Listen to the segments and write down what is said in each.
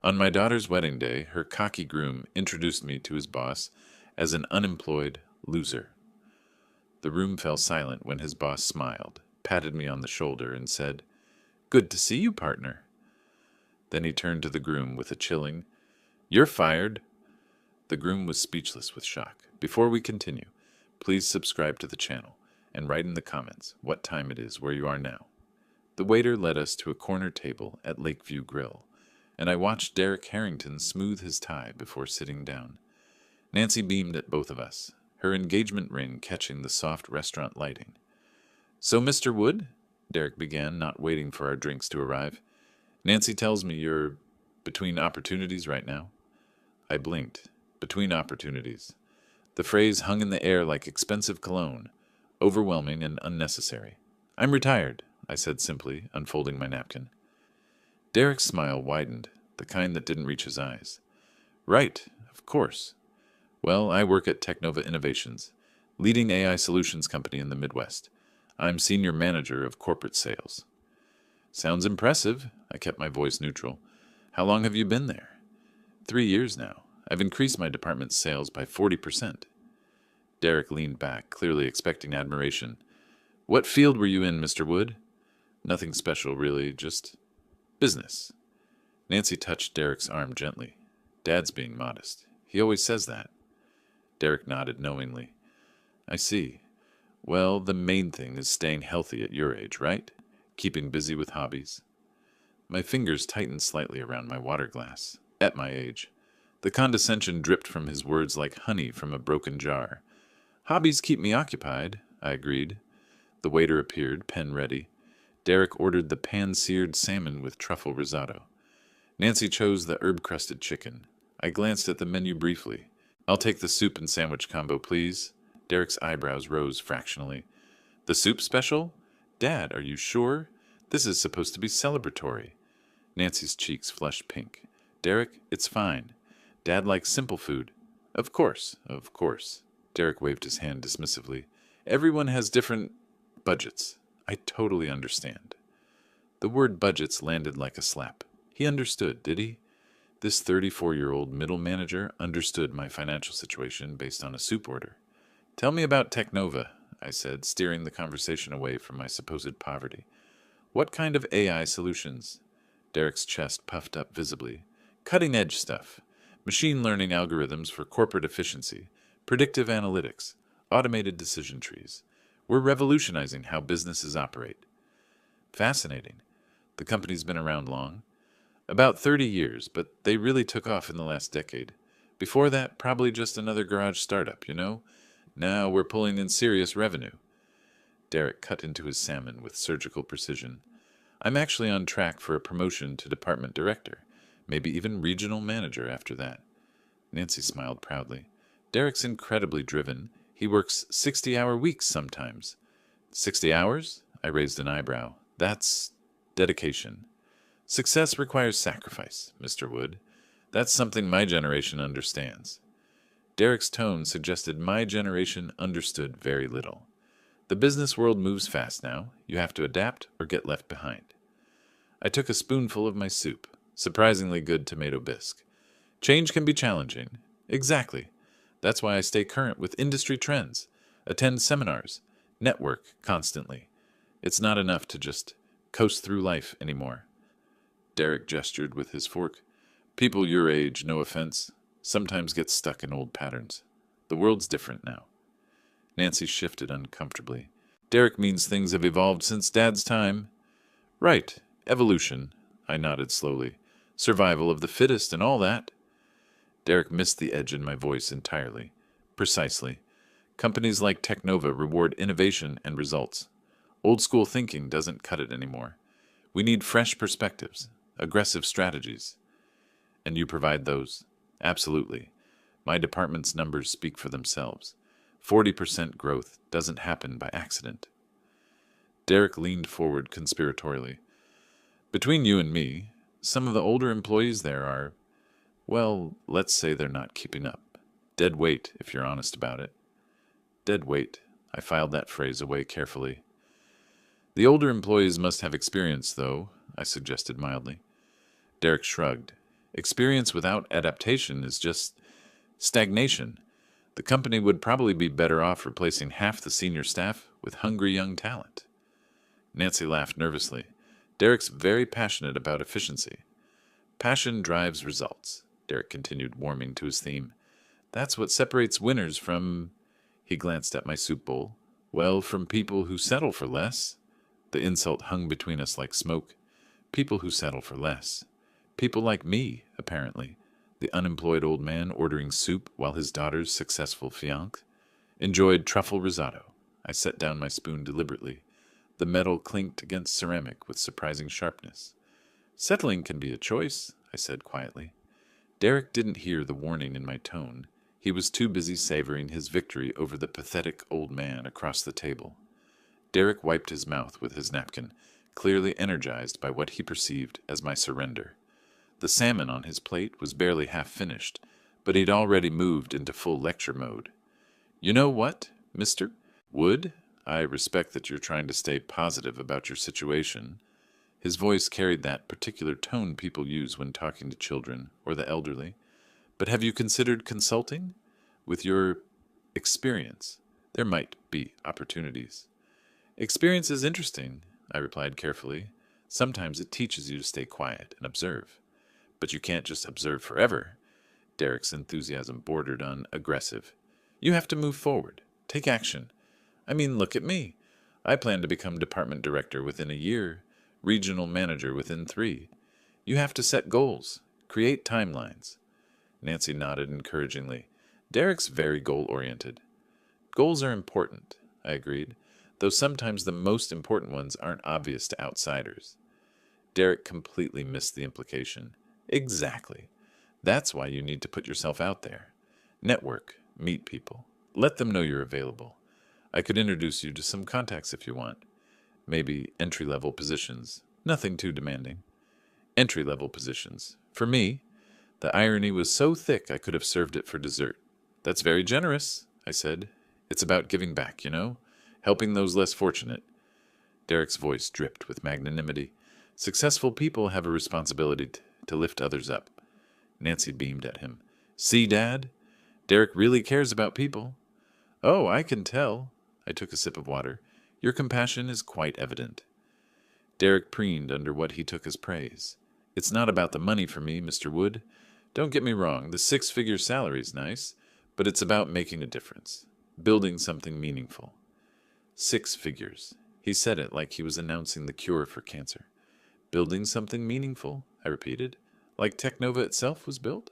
On my daughter's wedding day, her cocky groom introduced me to his boss as an unemployed loser. The room fell silent when his boss smiled, patted me on the shoulder, and said, "Good to see you, partner." Then he turned to the groom with a chilling, "You're fired." The groom was speechless with shock. Before we continue, please subscribe to the channel and write in the comments what time it is where you are now. The waiter led us to a corner table at Lakeview Grill, and I watched Derek Harrington smooth his tie before sitting down. Nancy beamed at both of us, her engagement ring catching the soft restaurant lighting. "So, Mr. Wood," Derek began, not waiting for our drinks to arrive, "Nancy tells me you're between opportunities right now." I blinked. Between opportunities. The phrase hung in the air like expensive cologne, overwhelming and unnecessary. "I'm retired," I said simply, unfolding my napkin. Derek's smile widened, the kind that didn't reach his eyes. "Right, of course. Well, I work at Technova Innovations, leading AI solutions company in the Midwest. I'm senior manager of corporate sales." "Sounds impressive." I kept my voice neutral. "How long have you been there?" 3 years now. I've increased my department's sales by 40%. Derek leaned back, clearly expecting admiration. "What field were you in, Mr. Wood?" "Nothing special, really, just business." Nancy touched Derek's arm gently. "Dad's being modest. He always says that." Derek nodded knowingly. "I see. Well, the main thing is staying healthy at your age, right? Keeping busy with hobbies." My fingers tightened slightly around my water glass. At my age. The condescension dripped from his words like honey from a broken jar. "Hobbies keep me occupied," I agreed. The waiter appeared, pen ready. Derek ordered the pan-seared salmon with truffle risotto. Nancy chose the herb-crusted chicken. I glanced at the menu briefly. "I'll take the soup and sandwich combo, please." Derek's eyebrows rose fractionally. "The soup special? Dad, are you sure? This is supposed to be celebratory." Nancy's cheeks flushed pink. "Derek, it's fine. Dad likes simple food." Of course, of course." Derek waved his hand dismissively. "Everyone has different budgets. I totally understand." The word budgets landed like a slap. He understood, did he? This 34-year-old middle manager understood my financial situation based on a soup order. "Tell me about Technova," I said, steering the conversation away from my supposed poverty. "What kind of AI solutions?" Derek's chest puffed up visibly. "Cutting-edge stuff. Machine learning algorithms for corporate efficiency, predictive analytics, automated decision trees. We're revolutionizing how businesses operate." "Fascinating. The company's been around long?" "About 30 years, but they really took off in the last decade. Before that, probably just another garage startup, you know? Now we're pulling in serious revenue." Derek cut into his salmon with surgical precision. "I'm actually on track for a promotion to department director, maybe even regional manager after that." Nancy smiled proudly. "Derek's incredibly driven. He works 60-hour weeks sometimes." 60 hours? I raised an eyebrow. "That's dedication." "Success requires sacrifice, Mr. Wood. That's something my generation understands." Derek's tone suggested my generation understood very little. The business world moves fast now. You have to adapt or get left behind. I took a spoonful of my soup, surprisingly good tomato bisque. "Change can be challenging." "Exactly. That's why I stay current with industry trends, attend seminars, network constantly. It's not enough to just coast through life anymore." Derek gestured with his fork. "People your age, no offense, sometimes get stuck in old patterns. The world's different now." Nancy shifted uncomfortably. "Derek means things have evolved since Dad's time." "Right. Evolution." I nodded slowly. "Survival of the fittest and all that." Derek missed the edge in my voice entirely. "Precisely. Companies like Technova reward innovation and results. Old school thinking doesn't cut it anymore. We need fresh perspectives, aggressive strategies." "And you provide those?" "Absolutely. My department's numbers speak for themselves. 40% growth doesn't happen by accident." Derek leaned forward conspiratorially. "Between you and me, some of the older employees there are, well, let's say they're not keeping up. Dead weight, if you're honest about it." "Dead weight." I filed that phrase away carefully. "The older employees must have experience, though," I suggested mildly. Derek shrugged. Experience without adaptation is just stagnation. The company would probably be better off replacing half the senior staff with hungry young talent. Nancy laughed nervously. Derek's very passionate about efficiency. Passion drives results, Derek continued, warming to his theme. That's what separates winners from... He glanced at my soup bowl. Well, from people who settle for less. The insult hung between us like smoke. People who settle for less. People like me, apparently. The unemployed old man ordering soup while his daughter's successful fiancé enjoyed truffle risotto. I set down my spoon deliberately. The metal clinked against ceramic with surprising sharpness. Settling can be a choice, I said quietly. Derek didn't hear the warning in my tone. He was too busy savoring his victory over the pathetic old man across the table. Derek wiped his mouth with his napkin, clearly energized by what he perceived as my surrender. The salmon on his plate was barely half finished, but he'd already moved into full lecture mode. You know what, mister Wood? I respect that you're trying to stay positive about your situation. His voice carried that particular tone people use when talking to children or the elderly. But have you considered consulting? With your experience, there might be opportunities. Experience is interesting, I replied carefully. Sometimes it teaches you to stay quiet and observe. But you can't just observe forever. Derek's enthusiasm bordered on aggressive. You have to move forward. Take action. I mean, look at me. I plan to become department director within a year, regional manager within 3. You have to set goals, create timelines. Nancy nodded encouragingly. Derek's very goal-oriented. Goals are important, I agreed, though sometimes the most important ones aren't obvious to outsiders. Derek completely missed the implication. Exactly. That's why you need to put yourself out there. Network, meet people, let them know you're available. I could introduce you to some contacts if you want. Maybe entry-level positions. Nothing too demanding. Entry-level positions. For me, the irony was so thick I could have served it for dessert. That's very generous, I said. It's about giving back, you know? Helping those less fortunate. Derek's voice dripped with magnanimity. Successful people have a responsibility to lift others up. Nancy beamed at him. See, Dad? Derek really cares about people. Oh, I can tell. I took a sip of water. Your compassion is quite evident. Derek preened under what he took as praise. It's not about the money for me, Mr. Wood. Don't get me wrong, the 6-figure salary's nice, but it's about making a difference, building something meaningful. 6 figures. He said it like he was announcing the cure for cancer. Building something meaningful, I repeated, like Technova itself was built?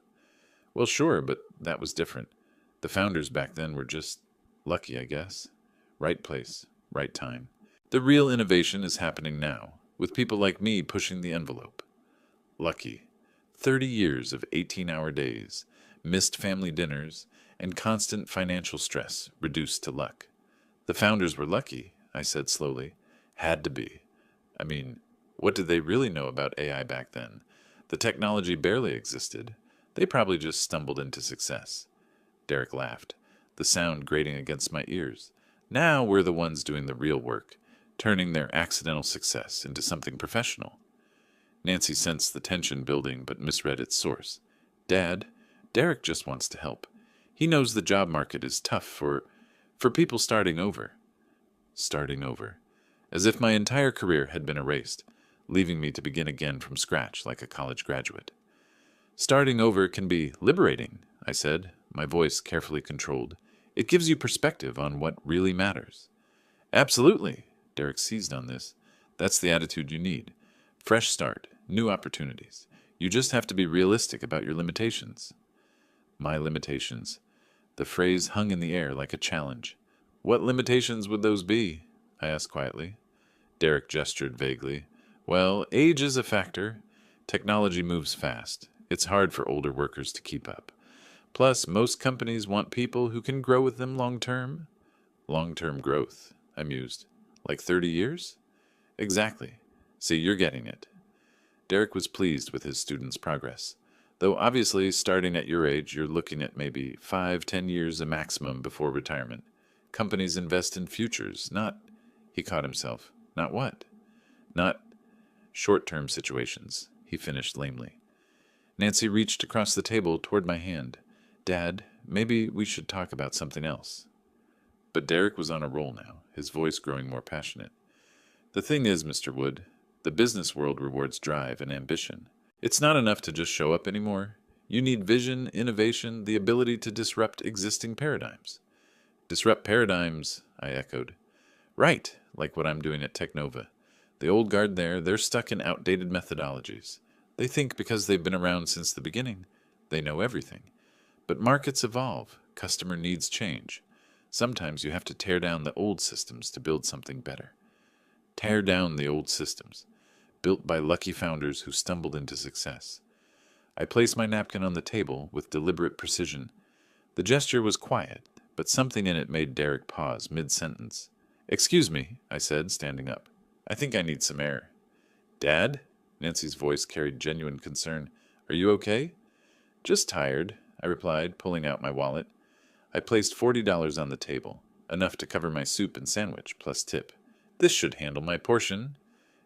Well, sure, but that was different. The founders back then were just lucky, I guess. Right place, right time. The real innovation is happening now, with people like me pushing the envelope. Lucky. 30 years of 18-hour days, missed family dinners, and constant financial stress reduced to luck. The founders were lucky, I said slowly. Had to be. I mean, what did they really know about AI back then? The technology barely existed. They probably just stumbled into success. Derek laughed, the sound grating against my ears. Now we're the ones doing the real work, turning their accidental success into something professional. Nancy sensed the tension building but misread its source. Dad, Derek just wants to help. He knows the job market is tough for people starting over. Starting over. As if my entire career had been erased, leaving me to begin again from scratch like a college graduate. Starting over can be liberating, I said, my voice carefully controlled. It gives you perspective on what really matters. Absolutely, Derek seized on this. That's the attitude you need. Fresh start, new opportunities. You just have to be realistic about your limitations. My limitations. The phrase hung in the air like a challenge. What limitations would those be? I asked quietly. Derek gestured vaguely. Well, age is a factor. Technology moves fast. It's hard for older workers to keep up. Plus, most companies want people who can grow with them long-term. Long-term growth, I mused. Like 30 years? Exactly. See, you're getting it. Derek was pleased with his student's progress. Though obviously, starting at your age, you're looking at maybe 5-10 years a maximum before retirement. Companies invest in futures, not... He caught himself. Not what? Not short-term situations, he finished lamely. Nancy reached across the table toward my hand. Dad, maybe we should talk about something else. But Derek was on a roll now, his voice growing more passionate. The thing is, Mr. Wood, the business world rewards drive and ambition. It's not enough to just show up anymore. You need vision, innovation, the ability to disrupt existing paradigms. Disrupt paradigms, I echoed. Right, like what I'm doing at Technova. The old guard there, they're stuck in outdated methodologies. They think because they've been around since the beginning, they know everything. But markets evolve, customer needs change. Sometimes you have to tear down the old systems to build something better. Tear down the old systems, built by lucky founders who stumbled into success. I placed my napkin on the table with deliberate precision. The gesture was quiet, but something in it made Derek pause mid-sentence. Excuse me, I said, standing up. I think I need some air. Dad? Nancy's voice carried genuine concern. Are you okay? Just tired, I replied, pulling out my wallet. I placed $40 on the table, enough to cover my soup and sandwich, plus tip. This should handle my portion.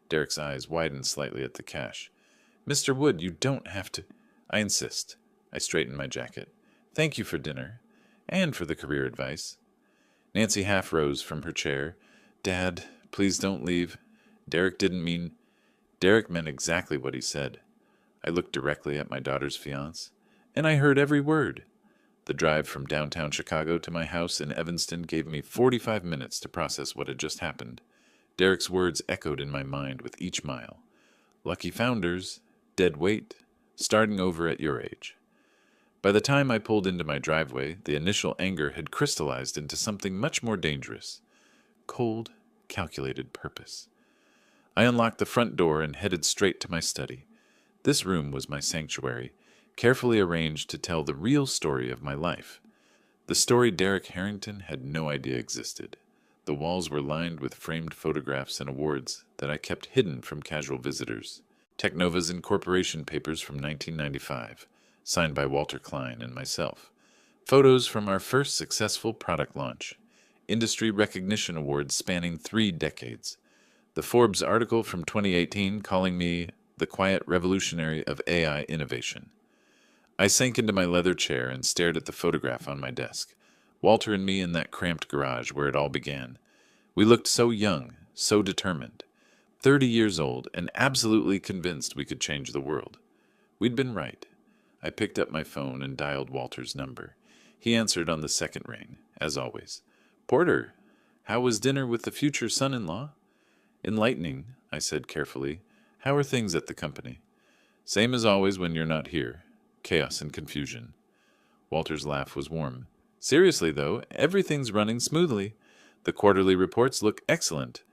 Derek's eyes widened slightly at the cash. Mr. Wood, you don't have to. I insist. I straightened my jacket. Thank you for dinner, and for the career advice. Nancy half rose from her chair. Dad, please don't leave. Derek meant exactly what he said. I looked directly at my daughter's fiancé, and I heard every word. The drive from downtown Chicago to my house in Evanston gave me 45 minutes to process what had just happened. Derek's words echoed in my mind with each mile. Lucky founders, dead weight, starting over at your age. By the time I pulled into my driveway, the initial anger had crystallized into something much more dangerous. Cold, calculated purpose. I unlocked the front door and headed straight to my study. This room was my sanctuary, carefully arranged to tell the real story of my life. The story Derek Harrington had no idea existed. The walls were lined with framed photographs and awards that I kept hidden from casual visitors. Technova's incorporation papers from 1995, signed by Walter Klein and myself. Photos from our first successful product launch. Industry recognition awards spanning 3 decades. The Forbes article from 2018 calling me the quiet revolutionary of AI innovation. I sank into my leather chair and stared at the photograph on my desk. Walter and me in that cramped garage where it all began. We looked so young, so determined. 30 years old and absolutely convinced we could change the world. We'd been right. I picked up my phone and dialed Walter's number. He answered on the second ring, as always. Porter, how was dinner with the future son-in-law? Enlightening, I said carefully. How are things at the company? Same as always when you're not here. Chaos and confusion. Walter's laugh was warm. Seriously, though, everything's running smoothly. The quarterly reports look excellent.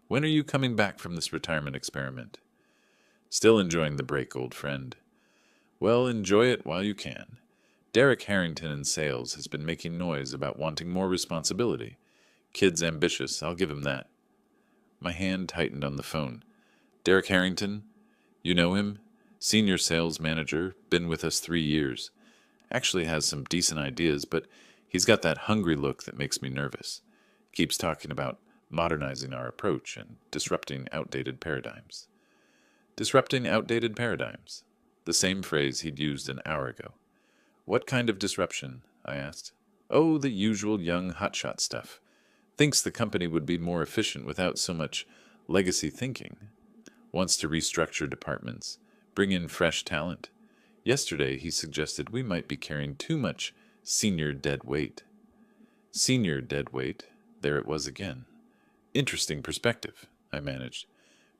When are you coming back from this retirement experiment? Still enjoying the break, old friend. Well, enjoy it while you can. Derek Harrington in sales has been making noise about wanting more responsibility. Kid's ambitious, I'll give him that. My hand tightened on the phone. Derek Harrington? You know him? Senior sales manager, been with us 3 years. Actually has some decent ideas, but he's got that hungry look that makes me nervous. Keeps talking about modernizing our approach and disrupting outdated paradigms. Disrupting outdated paradigms. The same phrase he'd used an hour ago. What kind of disruption? I asked. Oh, the usual young hotshot stuff. Thinks the company would be more efficient without so much legacy thinking. Wants to restructure departments, bring in fresh talent. Yesterday he suggested we might be carrying too much senior dead weight. Senior dead weight, there it was again. Interesting perspective, I managed.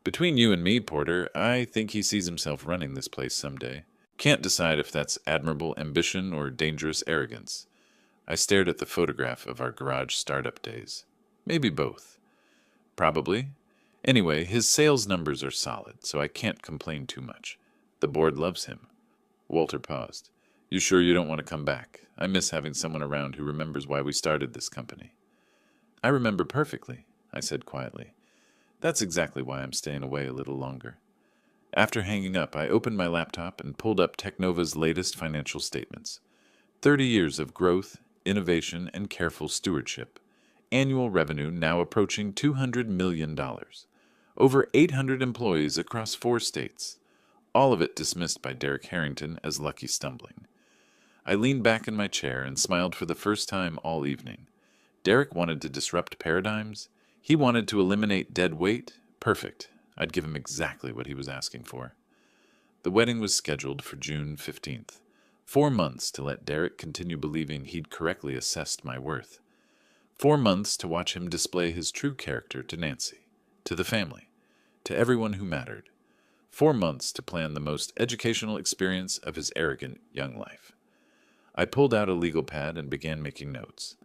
Between you and me, Porter, I think he sees himself running this place someday. Can't decide if that's admirable ambition or dangerous arrogance. I stared at the photograph of our garage startup days. Maybe both. Probably. Anyway, his sales numbers are solid, so I can't complain too much. The board loves him. Walter paused. You sure you don't want to come back? I miss having someone around who remembers why we started this company. I remember perfectly, I said quietly. That's exactly why I'm staying away a little longer. After hanging up, I opened my laptop and pulled up Technova's latest financial statements. 30 years of growth, innovation, and careful stewardship. Annual revenue now approaching $200 million. Over 800 employees across 4 states. all of it dismissed by Derek Harrington as lucky stumbling. I leaned back in my chair and smiled for the first time all evening. Derek wanted to disrupt paradigms. He wanted to eliminate dead weight. Perfect. I'd give him exactly what he was asking for. The wedding was scheduled for June 15th. 4 months to let Derek continue believing he'd correctly assessed my worth. 4 months to watch him display his true character to Nancy, to the family, to everyone who mattered. 4 months to plan the most educational experience of his arrogant young life. I pulled out a legal pad and began making notes.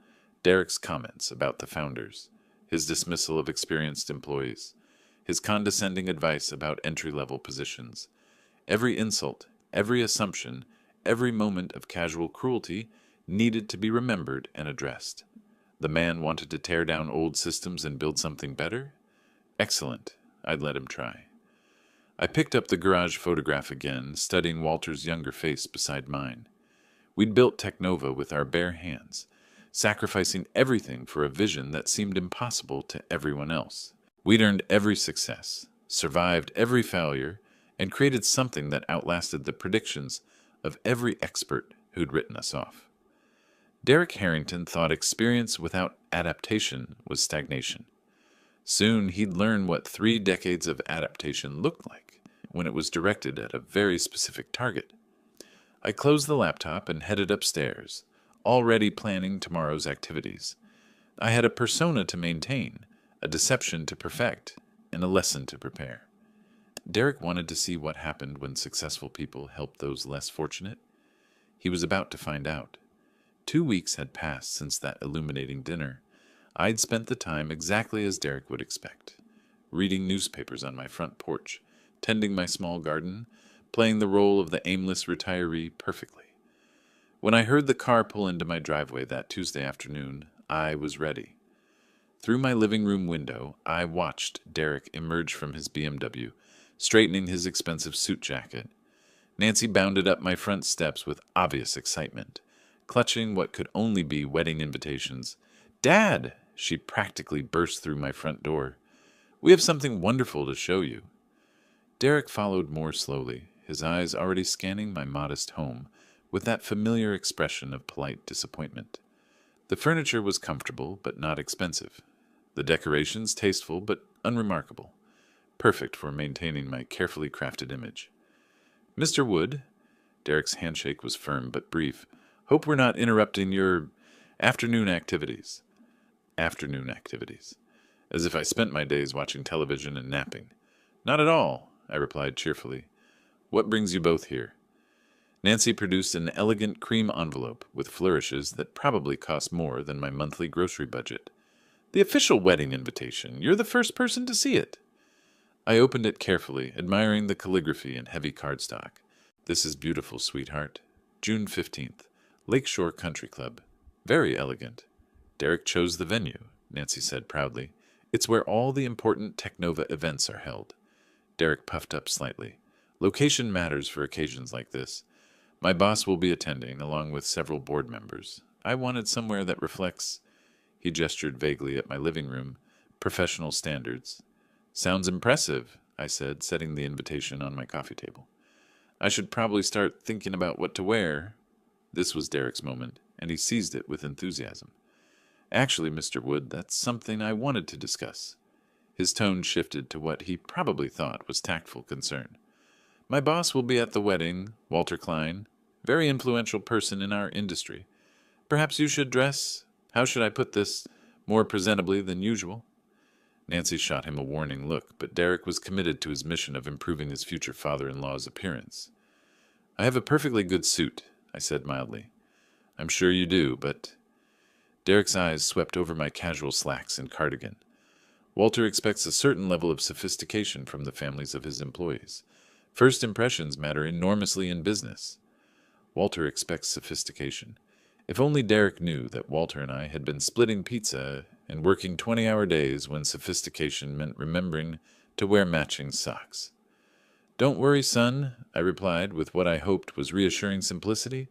Derek's comments about the founders, his dismissal of experienced employees, his condescending advice about entry-level positions. Every insult, every assumption, every moment of casual cruelty needed to be remembered and addressed. The man wanted to tear down old systems and build something better? Excellent. I'd let him try. I picked up the garage photograph again, studying Walter's younger face beside mine. We'd built Technova with our bare hands, sacrificing everything for a vision that seemed impossible to everyone else. We'd earned every success, survived every failure, and created something that outlasted the predictions of every expert who'd written us off. Derek Harrington thought experience without adaptation was stagnation. Soon he'd learn what 3 decades of adaptation looked like when it was directed at a very specific target. I closed the laptop and headed upstairs, already planning tomorrow's activities. I had a persona to maintain, a deception to perfect, and a lesson to prepare. Derek wanted to see what happened when successful people helped those less fortunate. He was about to find out. 2 weeks had passed since that illuminating dinner. I'd spent the time exactly as Derek would expect, reading newspapers on my front porch, tending my small garden, playing the role of the aimless retiree perfectly. When I heard the car pull into my driveway that Tuesday afternoon, I was ready. Through my living room window, I watched Derek emerge from his BMW, straightening his expensive suit jacket. Nancy bounded up my front steps with obvious excitement, clutching what could only be wedding invitations. "Dad!" She practically burst through my front door. "We have something wonderful to show you." Derek followed more slowly, his eyes already scanning my modest home with that familiar expression of polite disappointment. The furniture was comfortable but not expensive. The decorations tasteful but unremarkable. Perfect for maintaining my carefully crafted image. "Mr. Wood," Derek's handshake was firm but brief, "hope we're not interrupting your afternoon activities." Afternoon activities. As if I spent my days watching television and napping. "Not at all," I replied cheerfully. "What brings you both here?" Nancy produced an elegant cream envelope with flourishes that probably cost more than my monthly grocery budget. "The official wedding invitation. You're the first person to see it." I opened it carefully, admiring the calligraphy and heavy cardstock. "This is beautiful, sweetheart. June 15th. Lakeshore Country Club. Very elegant." "Derek chose the venue," Nancy said proudly. "It's where all the important Technova events are held." Derek puffed up slightly. "Location matters for occasions like this. My boss will be attending, along with several board members. I wanted somewhere that reflects," he gestured vaguely at my living room, "professional standards." "Sounds impressive," I said, setting the invitation on my coffee table. "I should probably start thinking about what to wear." This was Derek's moment, and he seized it with enthusiasm. "Actually, Mr. Wood, that's something I wanted to discuss." His tone shifted to what he probably thought was tactful concern. "My boss will be at the wedding, Walter Klein, very influential person in our industry. Perhaps you should dress, how should I put this, more presentably than usual." Nancy shot him a warning look, but Derek was committed to his mission of improving his future father-in-law's appearance. "I have a perfectly good suit," I said mildly. "I'm sure you do, but—" Derek's eyes swept over my casual slacks and cardigan. "Walter expects a certain level of sophistication from the families of his employees. First impressions matter enormously in business." Walter expects sophistication. If only Derek knew that Walter and I had been splitting pizza and working 20-hour days when sophistication meant remembering to wear matching socks. "Don't worry, son," I replied with what I hoped was reassuring simplicity.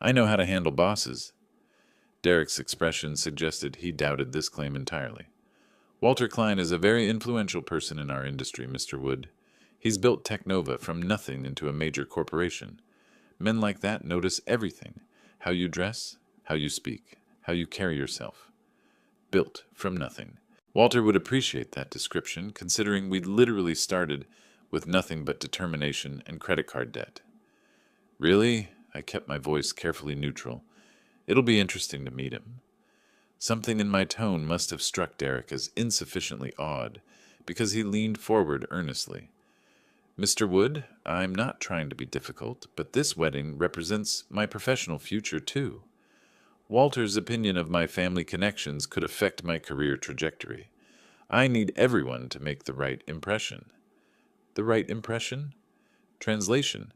"I know how to handle bosses." Derek's expression suggested he doubted this claim entirely. "Walter Klein is a very influential person in our industry, Mr. Wood. He's built Technova from nothing into a major corporation. Men like that notice everything: how you dress, how you speak, how you carry yourself. Built from nothing. Walter would appreciate that description, considering we'd literally started with nothing but determination and credit card debt. Really? I kept my voice carefully neutral. It'll be interesting to meet him. Something in my tone must have struck Derek as insufficiently odd, because he leaned forward earnestly. Mr. Wood, I'm not trying to be difficult, but this wedding represents my professional future, too. Walter's opinion of my family connections could affect my career trajectory. I need everyone to make the right impression. The right impression? Translation.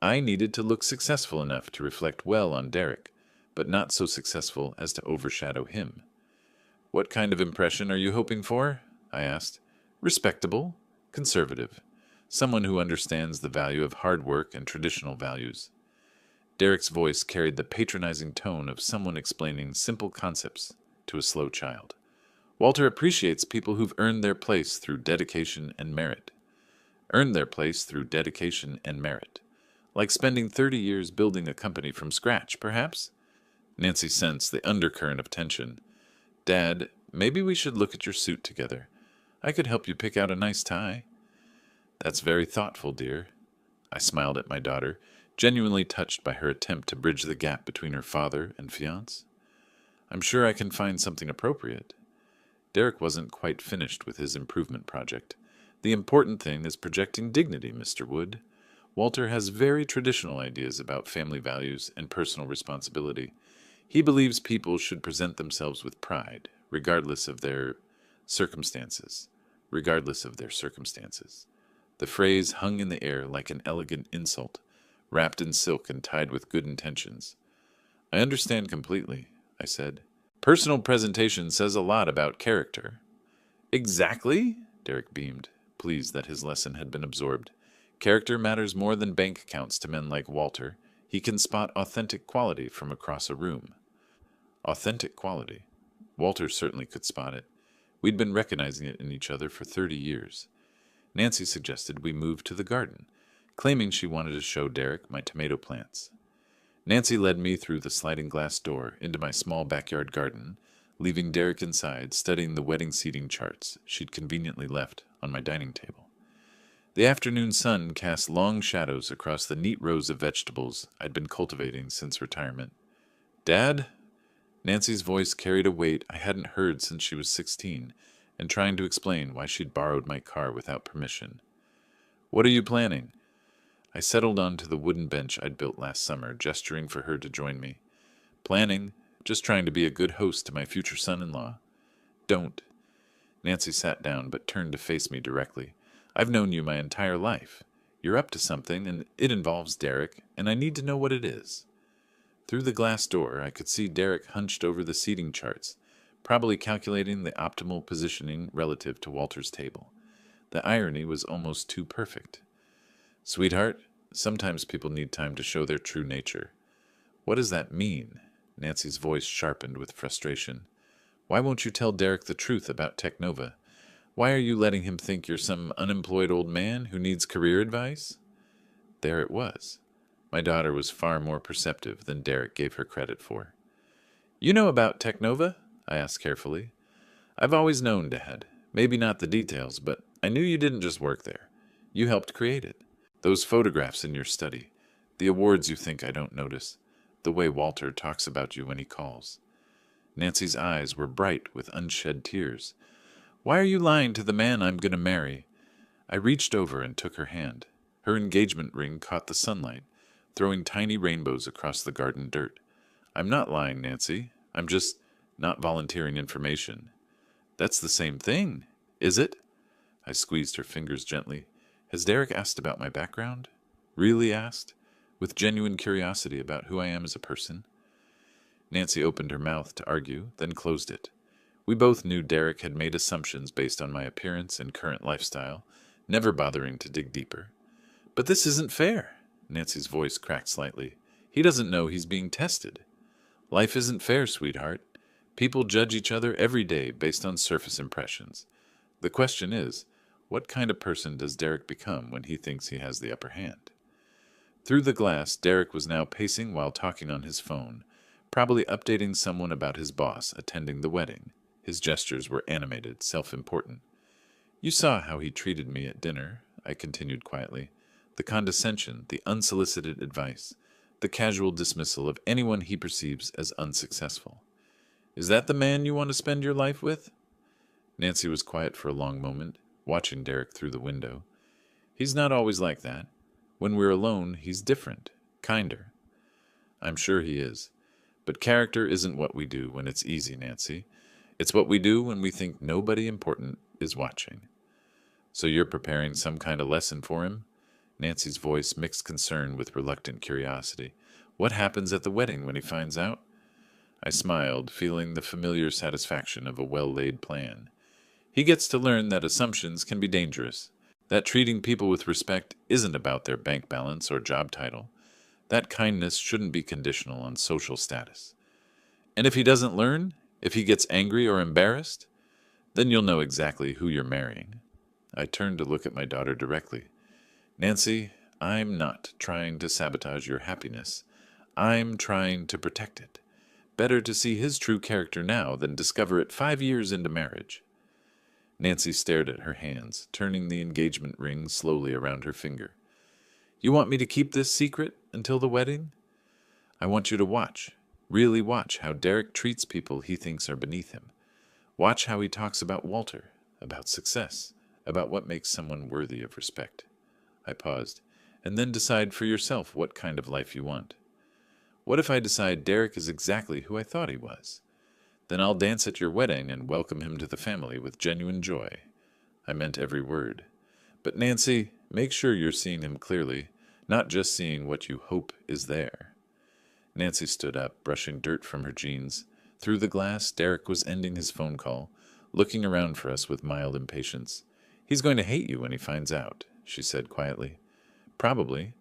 I needed to look successful enough to reflect well on Derek, but not so successful as to overshadow him. What kind of impression are you hoping for? I asked. Respectable, conservative, someone who understands the value of hard work and traditional values. Derek's voice carried the patronizing tone of someone explaining simple concepts to a slow child. Walter appreciates people who've earned their place through dedication and merit. Earned their place through dedication and merit. Like spending 30 years building a company from scratch, perhaps? Nancy sensed the undercurrent of tension. Dad, maybe we should look at your suit together. I could help you pick out a nice tie. That's very thoughtful, dear. I smiled at my daughter, genuinely touched by her attempt to bridge the gap between her father and fiancé. I'm sure I can find something appropriate. Derek wasn't quite finished with his improvement project. The important thing is projecting dignity, Mr. Wood. Walter has very traditional ideas about family values and personal responsibility. He believes people should present themselves with pride, regardless of their circumstances. Regardless of their circumstances. The phrase hung in the air like an elegant insult, wrapped in silk and tied with good intentions. I understand completely, I said. Personal presentation says a lot about character. Exactly, Derek beamed, pleased that his lesson had been absorbed. Character matters more than bank accounts to men like Walter. He can spot authentic quality from across a room. Authentic quality. Walter certainly could spot it. We'd been recognizing it in each other for 30 years. Nancy suggested we move to the garden, claiming she wanted to show Derek my tomato plants. Nancy led me through the sliding glass door into my small backyard garden, leaving Derek inside studying the wedding seating charts she'd conveniently left on my dining table. The afternoon sun cast long shadows across the neat rows of vegetables I'd been cultivating since retirement. Dad? Nancy's voice carried a weight I hadn't heard since she was 16, and trying to explain why she'd borrowed my car without permission. What are you planning? I settled onto the wooden bench I'd built last summer, gesturing for her to join me. Planning, just trying to be a good host to my future son-in-law. Don't. Nancy sat down but turned to face me directly. I've known you my entire life. You're up to something, and it involves Derek, and I need to know what it is. Through the glass door, I could see Derek hunched over the seating charts, probably calculating the optimal positioning relative to Walter's table. The irony was almost too perfect. Sweetheart, sometimes people need time to show their true nature. What does that mean? Nancy's voice sharpened with frustration. Why won't you tell Derek the truth about Technova? Why are you letting him think you're some unemployed old man who needs career advice? There it was. My daughter was far more perceptive than Derek gave her credit for. You know about Technova? I asked carefully. I've always known, Dad. Maybe not the details, but I knew you didn't just work there. You helped create it. Those photographs in your study, the awards you think I don't notice, the way Walter talks about you when he calls. Nancy's eyes were bright with unshed tears. Why are you lying to the man I'm going to marry? I reached over and took her hand. Her engagement ring caught the sunlight, throwing tiny rainbows across the garden dirt. I'm not lying, Nancy. I'm just not volunteering information. That's the same thing, is it? I squeezed her fingers gently. Has Derek asked about my background? Really asked? With genuine curiosity about who I am as a person? Nancy opened her mouth to argue, then closed it. We both knew Derek had made assumptions based on my appearance and current lifestyle, never bothering to dig deeper. But this isn't fair. Nancy's voice cracked slightly. He doesn't know he's being tested. Life isn't fair, sweetheart. People judge each other every day based on surface impressions. The question is, What kind of person does Derek become when he thinks he has the upper hand? Through the glass, Derek was now pacing while talking on his phone, probably updating someone about his boss attending the wedding. His gestures were animated, self-important. You saw how he treated me at dinner, I continued quietly. The condescension, the unsolicited advice, the casual dismissal of anyone he perceives as unsuccessful. Is that the man you want to spend your life with? Nancy was quiet for a long moment, watching Derek through the window. He's not always like that. When we're alone, he's different, kinder. I'm sure he is. But character isn't what we do when it's easy, Nancy. It's what we do when we think nobody important is watching. So you're preparing some kind of lesson for him? Nancy's voice mixed concern with reluctant curiosity. What happens at the wedding when he finds out? I smiled, feeling the familiar satisfaction of a well-laid plan. He gets to learn that assumptions can be dangerous, that treating people with respect isn't about their bank balance or job title, that kindness shouldn't be conditional on social status. And if he doesn't learn, if he gets angry or embarrassed, then you'll know exactly who you're marrying. I turned to look at my daughter directly. Nancy, I'm not trying to sabotage your happiness. I'm trying to protect it. Better to see his true character now than discover it 5 years into marriage. Nancy stared at her hands, turning the engagement ring slowly around her finger. You want me to keep this secret until the wedding? I want you to watch, really watch how Derek treats people he thinks are beneath him. Watch how he talks about Walter, about success, about what makes someone worthy of respect. I paused, and then decide for yourself what kind of life you want. What if I decide Derek is exactly who I thought he was? Then I'll dance at your wedding and welcome him to the family with genuine joy. I meant every word. But Nancy, make sure you're seeing him clearly, not just seeing what you hope is there. Nancy stood up, brushing dirt from her jeans. Through the glass, Derek was ending his phone call, looking around for us with mild impatience. He's going to hate you when he finds out, she said quietly. Probably.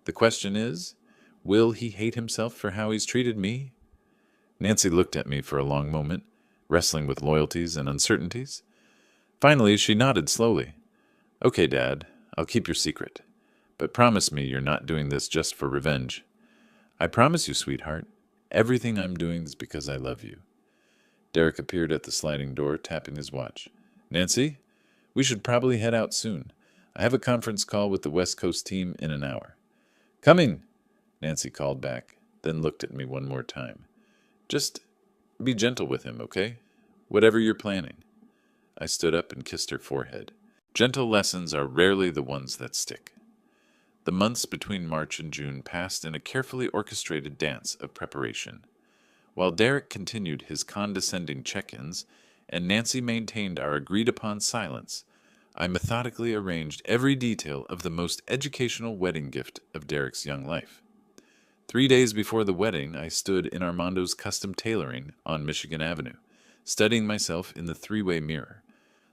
The question is, will he hate himself for how he's treated me? Nancy looked at me for a long moment, wrestling with loyalties and uncertainties. Finally, she nodded slowly. Okay, Dad, I'll keep your secret. But promise me you're not doing this just for revenge. I promise you, sweetheart. Everything I'm doing is because I love you. Derek appeared at the sliding door, tapping his watch. Nancy, we should probably head out soon. I have a conference call with the West Coast team in an hour. Coming, Nancy called back, then looked at me one more time. Just be gentle with him, okay? Whatever you're planning. I stood up and kissed her forehead. Gentle lessons are rarely the ones that stick. The months between March and June passed in a carefully orchestrated dance of preparation. While Derek continued his condescending check-ins and Nancy maintained our agreed-upon silence, I methodically arranged every detail of the most educational wedding gift of Derek's young life. 3 days before the wedding, I stood in Armando's custom tailoring on Michigan Avenue, studying myself in the three-way mirror.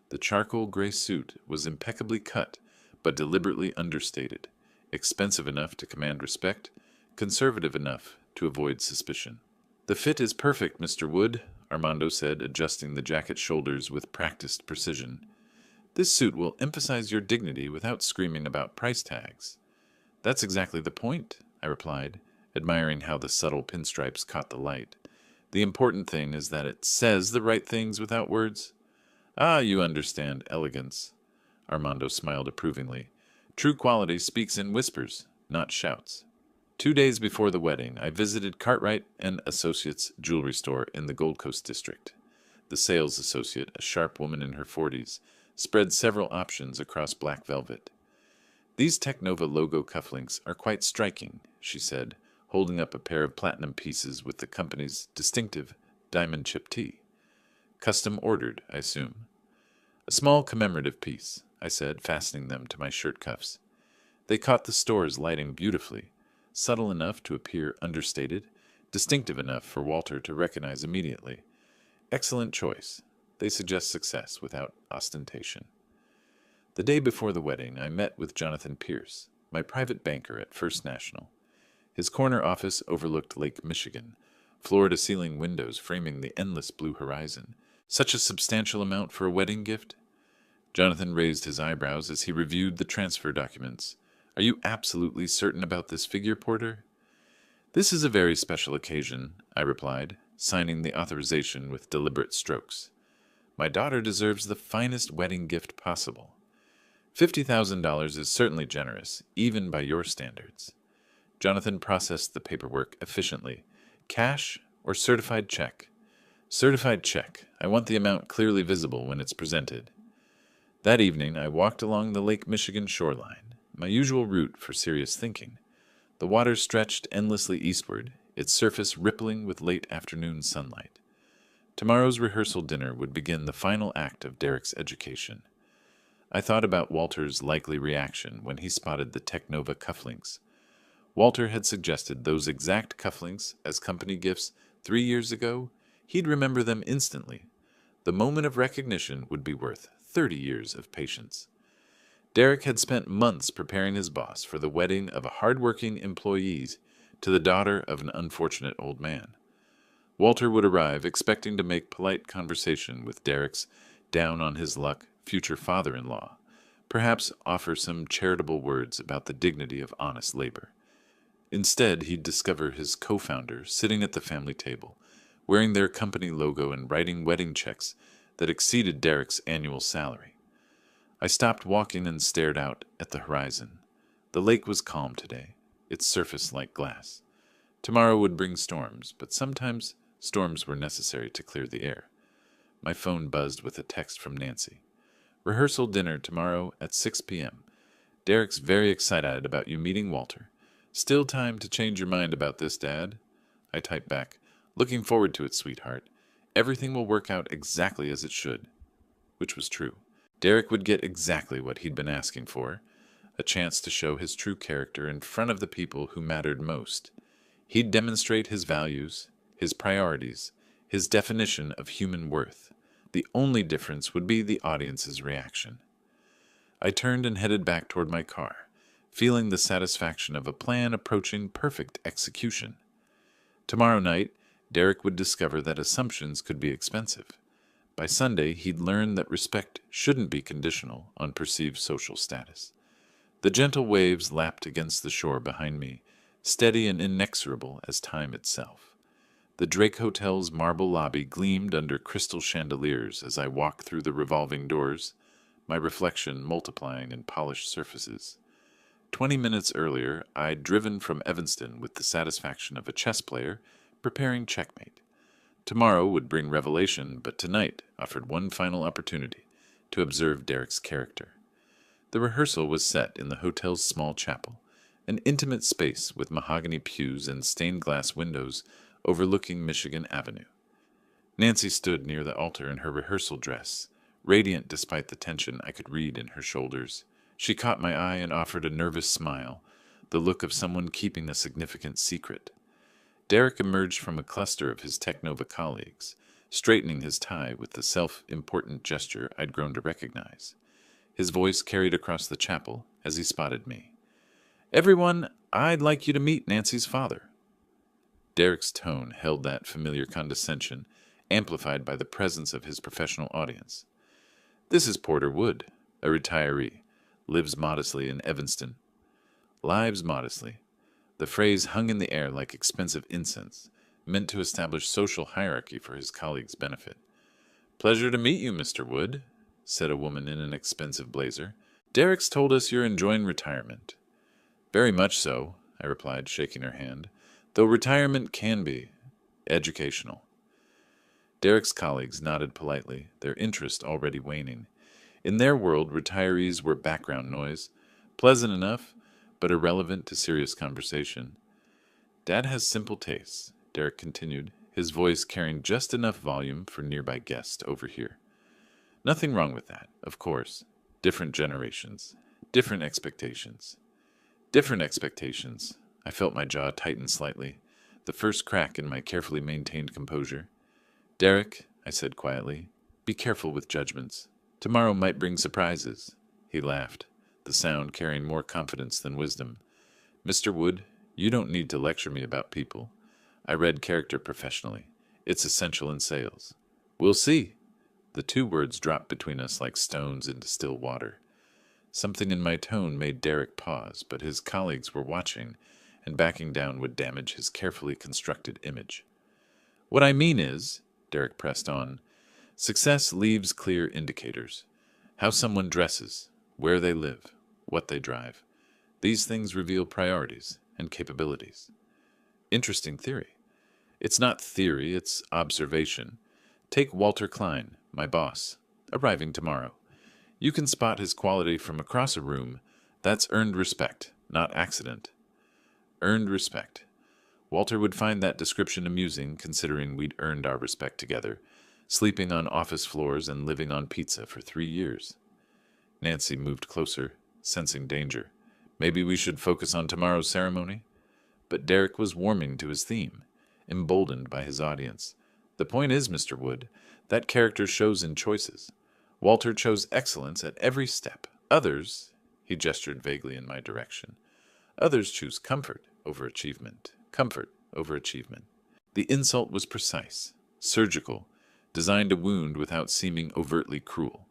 The charcoal gray suit was impeccably cut, but deliberately understated, expensive enough to command respect, conservative enough to avoid suspicion. The fit is perfect, Mr. Wood, Armando said, adjusting the jacket's shoulders with practiced precision. This suit will emphasize your dignity without screaming about price tags. That's exactly the point, I replied, admiring how the subtle pinstripes caught the light. The important thing is that it says the right things without words. Ah, you understand elegance. Armando smiled approvingly. True quality speaks in whispers, not shouts. 2 days before the wedding, I visited Cartwright and Associates jewelry store in the Gold Coast district. The sales associate, a sharp woman in her 40s, spread several options across black velvet. These Technova logo cufflinks are quite striking, she said, holding up a pair of platinum pieces with the company's distinctive diamond chip T. Custom ordered, I assume. A small commemorative piece, I said, fastening them to my shirt cuffs. They caught the store's lighting beautifully, subtle enough to appear understated, distinctive enough for Walter to recognize immediately. Excellent choice. They suggest success without ostentation. The day before the wedding, I met with Jonathan Pierce, my private banker at First National. His corner office overlooked Lake Michigan, floor-to-ceiling windows framing the endless blue horizon. Such a substantial amount for a wedding gift? Jonathan raised his eyebrows as he reviewed the transfer documents. Are you absolutely certain about this figure, Porter? This is a very special occasion, I replied, signing the authorization with deliberate strokes. My daughter deserves the finest wedding gift possible. $50,000 is certainly generous, even by your standards. Jonathan processed the paperwork efficiently. Cash or certified check? Certified check. I want the amount clearly visible when it's presented. That evening, I walked along the Lake Michigan shoreline, my usual route for serious thinking. The water stretched endlessly eastward, its surface rippling with late afternoon sunlight. Tomorrow's rehearsal dinner would begin the final act of Derek's education. I thought about Walter's likely reaction when he spotted the Technova cufflinks. Walter had suggested those exact cufflinks as company gifts 3 years ago. He'd remember them instantly. The moment of recognition would be worth 30 years of patience. Derek had spent months preparing his boss for the wedding of a hard-working employee to the daughter of an unfortunate old man. Walter would arrive expecting to make polite conversation with Derek's down-on-his-luck future father-in-law, perhaps offer some charitable words about the dignity of honest labor. Instead, he'd discover his co-founder sitting at the family table, wearing their company logo and writing wedding checks that exceeded Derek's annual salary. I stopped walking and stared out at the horizon. The lake was calm today, its surface like glass. Tomorrow would bring storms, but sometimes storms were necessary to clear the air. My phone buzzed with a text from Nancy. Rehearsal dinner tomorrow at 6 p.m. Derek's very excited about you meeting Walter. Still time to change your mind about this, Dad. I typed back, looking forward to it, sweetheart. Everything will work out exactly as it should. Which was true. Derek would get exactly what he'd been asking for, a chance to show his true character in front of the people who mattered most. He'd demonstrate his values, his priorities, his definition of human worth. The only difference would be the audience's reaction. I turned and headed back toward my car, feeling the satisfaction of a plan approaching perfect execution. Tomorrow night, Derek would discover that assumptions could be expensive. By Sunday, he'd learn that respect shouldn't be conditional on perceived social status. The gentle waves lapped against the shore behind me, steady and inexorable as time itself. The Drake Hotel's marble lobby gleamed under crystal chandeliers as I walked through the revolving doors, my reflection multiplying in polished surfaces. 20 minutes earlier, I'd driven from Evanston with the satisfaction of a chess player preparing checkmate. Tomorrow would bring revelation, but tonight offered one final opportunity to observe Derek's character. The rehearsal was set in the hotel's small chapel, an intimate space with mahogany pews and stained glass windows overlooking Michigan Avenue. Nancy stood near the altar in her rehearsal dress, radiant despite the tension I could read in her shoulders. She caught my eye and offered a nervous smile, the look of someone keeping a significant secret. Derek emerged from a cluster of his Technova colleagues, straightening his tie with the self-important gesture I'd grown to recognize. His voice carried across the chapel as he spotted me. "Everyone, I'd like you to meet Nancy's father." Derek's tone held that familiar condescension, amplified by the presence of his professional audience. "This is Porter Wood, a retiree, lives modestly in Evanston." Lives modestly. The phrase hung in the air like expensive incense, meant to establish social hierarchy for his colleagues' benefit. "Pleasure to meet you, Mr. Wood," said a woman in an expensive blazer. "Derek's told us you're enjoying retirement." "Very much so," I replied, shaking her hand, "though retirement can be educational." Derek's colleagues nodded politely, their interest already waning. In their world, retirees were background noise, pleasant enough, but irrelevant to serious conversation. "Dad has simple tastes," Derek continued, his voice carrying just enough volume for nearby guests to overhear. "Nothing wrong with that, of course. Different generations, different expectations." Different expectations. I felt my jaw tighten slightly, the first crack in my carefully maintained composure. "Derek," I said quietly, "be careful with judgments. Tomorrow might bring surprises." He laughed, the sound carrying more confidence than wisdom. "Mr. Wood, you don't need to lecture me about people. I read character professionally. It's essential in sales." "We'll see." The two words dropped between us like stones into still water. Something in my tone made Derek pause, but his colleagues were watching, and backing down would damage his carefully constructed image. What I mean is, Derek pressed on, success leaves clear indicators. How someone dresses, where they live, what they drive. These things reveal priorities and capabilities. Interesting theory. It's not theory, it's observation. Take Walter Klein, my boss, arriving tomorrow. You can spot his quality from across a room. That's earned respect, not accident. Earned respect. Walter would find that description amusing, considering we'd earned our respect together, sleeping on office floors and living on pizza for 3 years. Nancy moved closer, sensing danger. Maybe we should focus on tomorrow's ceremony? But Derek was warming to his theme, emboldened by his audience. The point is, Mr. Wood, that character shows in choices. Walter chose excellence at every step. Others, he gestured vaguely in my direction, others choose comfort over achievement. Comfort over achievement. The insult was precise, surgical, designed to wound without seeming overtly cruel.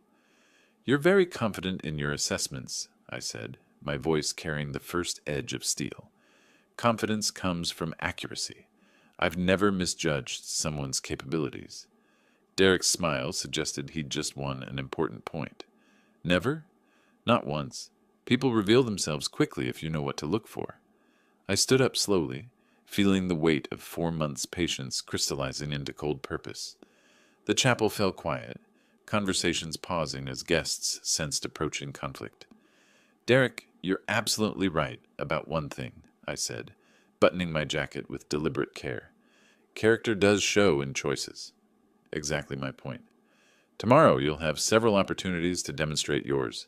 You're very confident in your assessments, I said, my voice carrying the first edge of steel. Confidence comes from accuracy. I've never misjudged someone's capabilities. Derek's smile suggested he'd just won an important point. Never? Not once. People reveal themselves quickly if you know what to look for. I stood up slowly, feeling the weight of 4 months' patience crystallizing into cold purpose. The chapel fell quiet, conversations pausing as guests sensed approaching conflict. Derek, you're absolutely right about one thing, I said, buttoning my jacket with deliberate care. Character does show in choices. Exactly my point. Tomorrow you'll have several opportunities to demonstrate yours.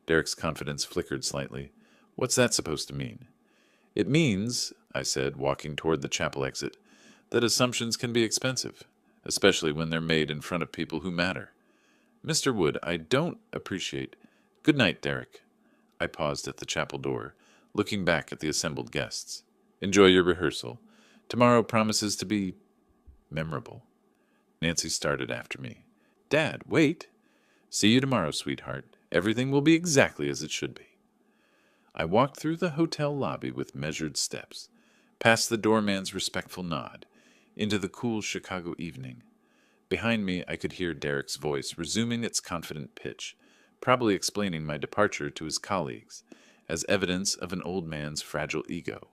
Derek's confidence flickered slightly. What's that supposed to mean? It means, I said, walking toward the chapel exit, that assumptions can be expensive, especially when they're made in front of people who matter. Mr. Wood, I don't appreciate... Good night, Derek. I paused at the chapel door, looking back at the assembled guests. Enjoy your rehearsal. Tomorrow promises to be... memorable. Nancy started after me. Dad, wait. See you tomorrow, sweetheart. Everything will be exactly as it should be. I walked through the hotel lobby with measured steps, past the doorman's respectful nod, into the cool Chicago evening. Behind me, I could hear Derek's voice resuming its confident pitch, probably explaining my departure to his colleagues, as evidence of an old man's fragile ego.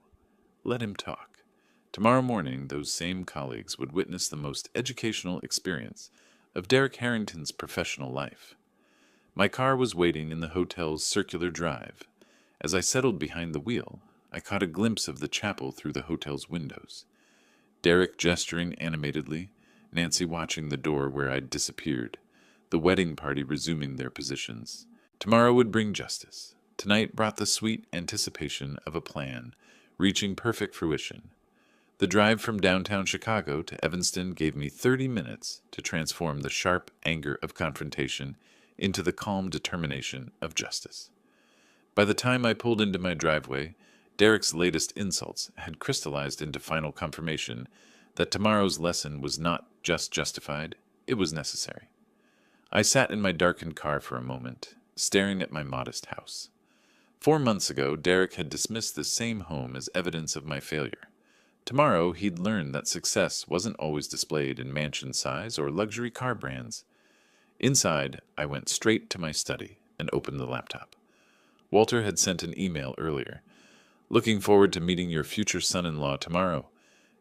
Let him talk. Tomorrow morning, those same colleagues would witness the most educational experience of Derek Harrington's professional life. My car was waiting in the hotel's circular drive. As I settled behind the wheel, I caught a glimpse of the chapel through the hotel's windows. Derek gesturing animatedly, Nancy watching the door where I'd disappeared, the wedding party resuming their positions. Tomorrow would bring justice. Tonight brought the sweet anticipation of a plan, reaching perfect fruition. The drive from downtown Chicago to Evanston gave me 30 minutes to transform the sharp anger of confrontation into the calm determination of justice. By the time I pulled into my driveway, Derek's latest insults had crystallized into final confirmation that tomorrow's lesson was not just justified, it was necessary. I sat in my darkened car for a moment, staring at my modest house. 4 months ago, Derek had dismissed this same home as evidence of my failure. Tomorrow, he'd learned that success wasn't always displayed in mansion size or luxury car brands. Inside, I went straight to my study and opened the laptop. Walter had sent an email earlier. Looking forward to meeting your future son-in-law tomorrow.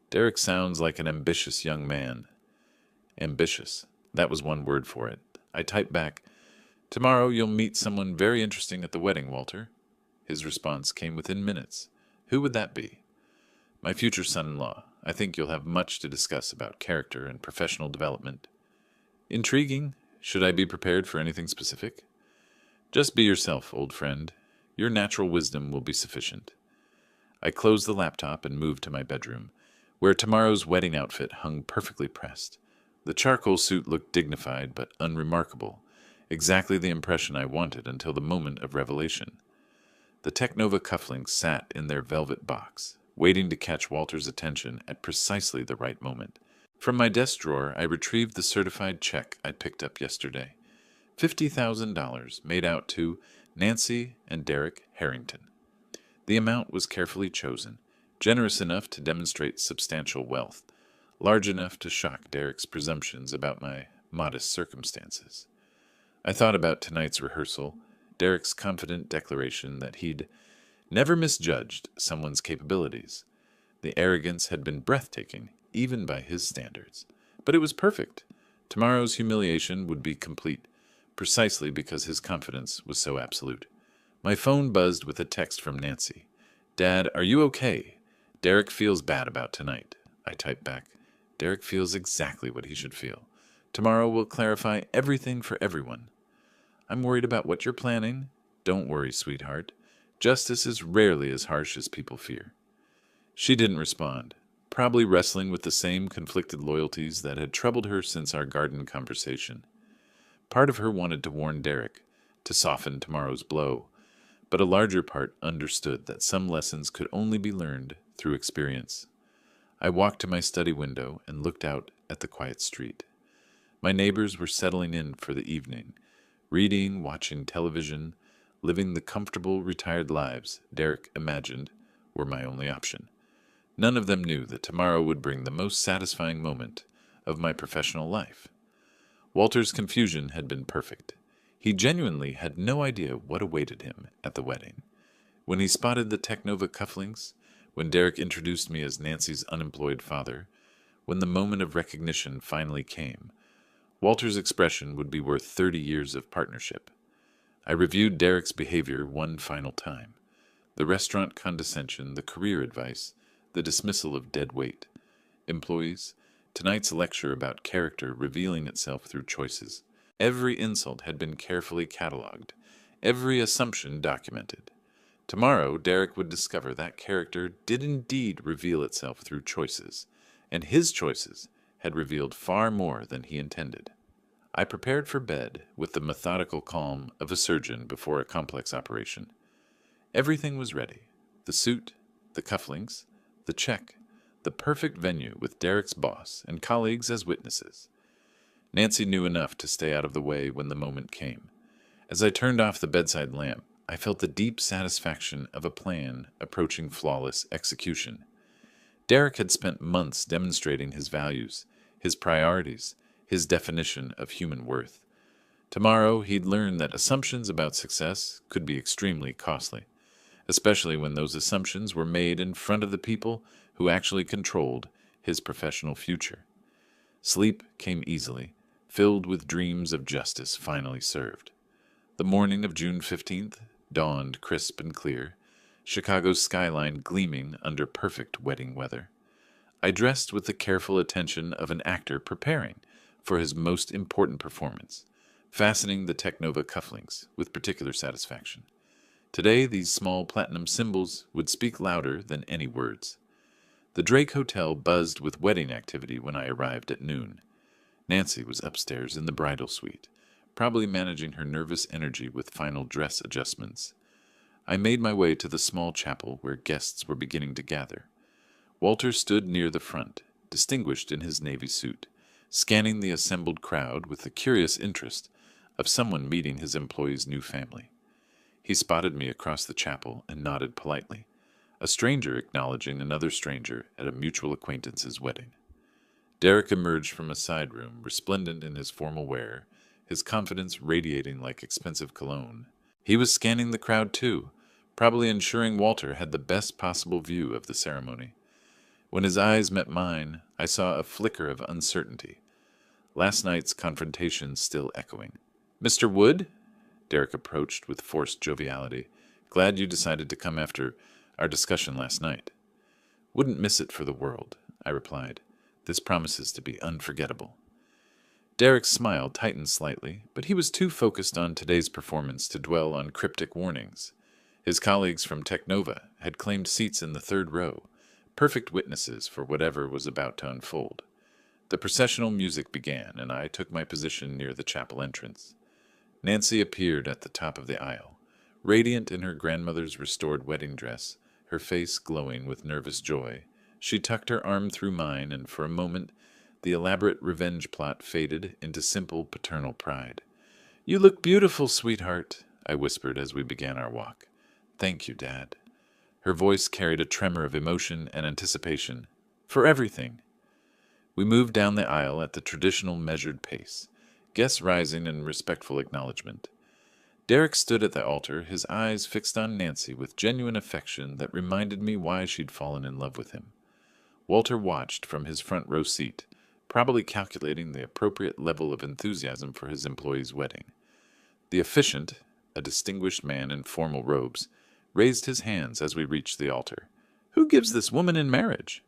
Derek sounds like an ambitious young man. Ambitious. That was one word for it. I typed back, Tomorrow you'll meet someone very interesting at the wedding, Walter. His response came within minutes. Who would that be? My future son-in-law. I think you'll have much to discuss about character and professional development. Intriguing. Should I be prepared for anything specific? Just be yourself, old friend. Your natural wisdom will be sufficient. I closed the laptop and moved to my bedroom, where tomorrow's wedding outfit hung perfectly pressed. The charcoal suit looked dignified but unremarkable, exactly the impression I wanted until the moment of revelation. The Technova cufflinks sat in their velvet box, waiting to catch Walter's attention at precisely the right moment. From my desk drawer, I retrieved the certified check I picked up yesterday. $50,000 made out to Nancy and Derek Harrington. The amount was carefully chosen, generous enough to demonstrate substantial wealth, large enough to shock Derek's presumptions about my modest circumstances. I thought about tonight's rehearsal, Derek's confident declaration that he'd never misjudged someone's capabilities. The arrogance had been breathtaking, even by his standards. But it was perfect. Tomorrow's humiliation would be complete, precisely because his confidence was so absolute. My phone buzzed with a text from Nancy. "Dad, are you okay? Derek feels bad about tonight." I typed back. Derek feels exactly what he should feel. Tomorrow will clarify everything for everyone. "I'm worried about what you're planning." "Don't worry, sweetheart. Justice is rarely as harsh as people fear." She didn't respond, probably wrestling with the same conflicted loyalties that had troubled her since our garden conversation. Part of her wanted to warn Derek, to soften tomorrow's blow, but a larger part understood that some lessons could only be learned through experience. I walked to my study window and looked out at the quiet street. My neighbors were settling in for the evening, reading, watching television, living the comfortable, retired lives Derek imagined were my only option. None of them knew that tomorrow would bring the most satisfying moment of my professional life. Walter's confusion had been perfect. He genuinely had no idea what awaited him at the wedding. When he spotted the Technova cufflinks, when Derek introduced me as Nancy's unemployed father, when the moment of recognition finally came, Walter's expression would be worth 30 years of partnership. I reviewed Derek's behavior one final time. The restaurant condescension, the career advice, the dismissal of dead weight. Employees, tonight's lecture about character revealing itself through choices. Every insult had been carefully catalogued, every assumption documented. Tomorrow, Derek would discover that character did indeed reveal itself through choices, and his choices had revealed far more than he intended. I prepared for bed with the methodical calm of a surgeon before a complex operation. Everything was ready. The suit, the cufflinks, the check, the perfect venue with Derek's boss and colleagues as witnesses. Nancy knew enough to stay out of the way when the moment came. As I turned off the bedside lamp, I felt the deep satisfaction of a plan approaching flawless execution. Derek had spent months demonstrating his values, his priorities, his definition of human worth. Tomorrow, he'd learn that assumptions about success could be extremely costly, especially when those assumptions were made in front of the people who actually controlled his professional future. Sleep came easily, filled with dreams of justice finally served. The morning of June 15th dawned crisp and clear, Chicago's skyline gleaming under perfect wedding weather. I dressed with the careful attention of an actor preparing for his most important performance, fastening the Technova cufflinks with particular satisfaction. Today, these small platinum symbols would speak louder than any words. The Drake Hotel buzzed with wedding activity when I arrived at noon. Nancy was upstairs in the bridal suite, probably managing her nervous energy with final dress adjustments. I made my way to the small chapel where guests were beginning to gather. Walter stood near the front, distinguished in his navy suit, scanning the assembled crowd with the curious interest of someone meeting his employee's new family. He spotted me across the chapel and nodded politely, a stranger acknowledging another stranger at a mutual acquaintance's wedding. Derek emerged from a side room, resplendent in his formal wear, his confidence radiating like expensive cologne. He was scanning the crowd too, probably ensuring Walter had the best possible view of the ceremony. When his eyes met mine, I saw a flicker of uncertainty, last night's confrontation still echoing. "Mr. Wood?" Derek approached with forced joviality. "Glad you decided to come after our discussion last night." "Wouldn't miss it for the world," I replied. "This promises to be unforgettable." Derek's smile tightened slightly, but he was too focused on today's performance to dwell on cryptic warnings. His colleagues from Technova had claimed seats in the third row, perfect witnesses for whatever was about to unfold. The processional music began, and I took my position near the chapel entrance. Nancy appeared at the top of the aisle, radiant in her grandmother's restored wedding dress, her face glowing with nervous joy. She tucked her arm through mine, and for a moment The elaborate revenge plot faded into simple paternal pride. "You look beautiful, sweetheart," I whispered as we began our walk. "Thank you, Dad." Her voice carried a tremor of emotion and anticipation. "For everything." We moved down the aisle at the traditional measured pace, guests rising in respectful acknowledgement. Derek stood at the altar, his eyes fixed on Nancy with genuine affection that reminded me why she'd fallen in love with him. Walter watched from his front row seat, probably calculating the appropriate level of enthusiasm for his employee's wedding. The officiant, a distinguished man in formal robes, raised his hands as we reached the altar. "Who gives this woman in marriage?"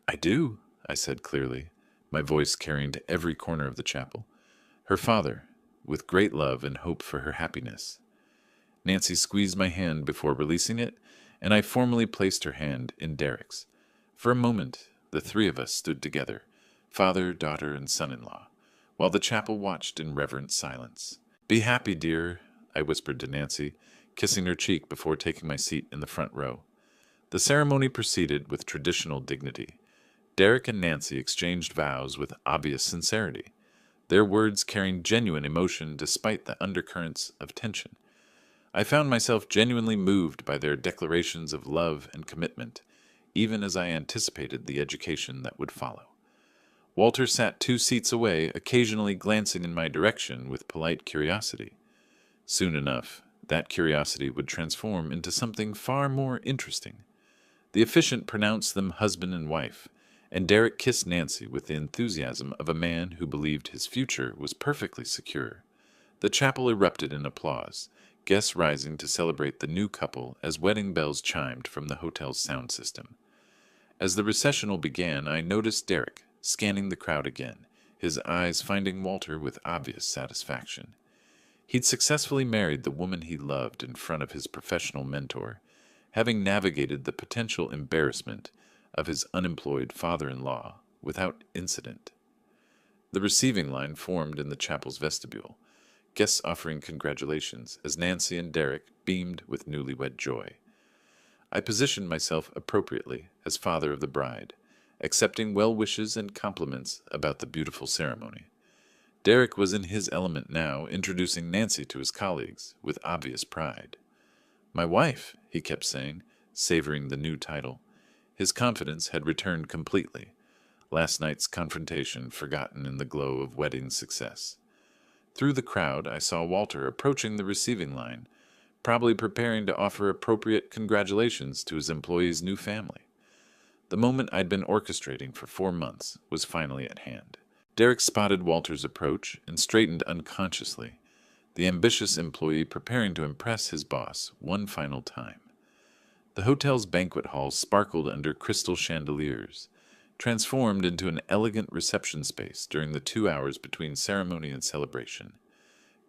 "I do," I said clearly, my voice carrying to every corner of the chapel. "Her father, with great love and hope for her happiness." Nancy squeezed my hand before releasing it, and I formally placed her hand in Derek's. For a moment, the three of us stood together, father, daughter, and son-in-law, while the chapel watched in reverent silence. "Be happy, dear," I whispered to Nancy, kissing her cheek before taking my seat in the front row. The ceremony proceeded with traditional dignity. Derek and Nancy exchanged vows with obvious sincerity, their words carrying genuine emotion despite the undercurrents of tension. I found myself genuinely moved by their declarations of love and commitment, even as I anticipated the education that would follow. Walter sat 2 seats away, occasionally glancing in my direction with polite curiosity. Soon enough, that curiosity would transform into something far more interesting. The officiant pronounced them husband and wife, and Derek kissed Nancy with the enthusiasm of a man who believed his future was perfectly secure. The chapel erupted in applause, guests rising to celebrate the new couple as wedding bells chimed from the hotel's sound system. As the recessional began, I noticed Derek, scanning the crowd again, his eyes finding Walter with obvious satisfaction. He'd successfully married the woman he loved in front of his professional mentor, having navigated the potential embarrassment of his unemployed father-in-law without incident. The receiving line formed in the chapel's vestibule, guests offering congratulations as Nancy and Derek beamed with newlywed joy. I positioned myself appropriately as father of the bride, accepting well wishes and compliments about the beautiful ceremony. Derek was in his element now, introducing Nancy to his colleagues with obvious pride. "My wife," he kept saying, savoring the new title. His confidence had returned completely, last night's confrontation forgotten in the glow of wedding success. Through the crowd, I saw Walter approaching the receiving line, probably preparing to offer appropriate congratulations to his employee's new family. The moment I'd been orchestrating for 4 months was finally at hand. Derek spotted Walter's approach and straightened unconsciously, the ambitious employee preparing to impress his boss one final time. The hotel's banquet hall sparkled under crystal chandeliers, transformed into an elegant reception space during the 2 hours between ceremony and celebration.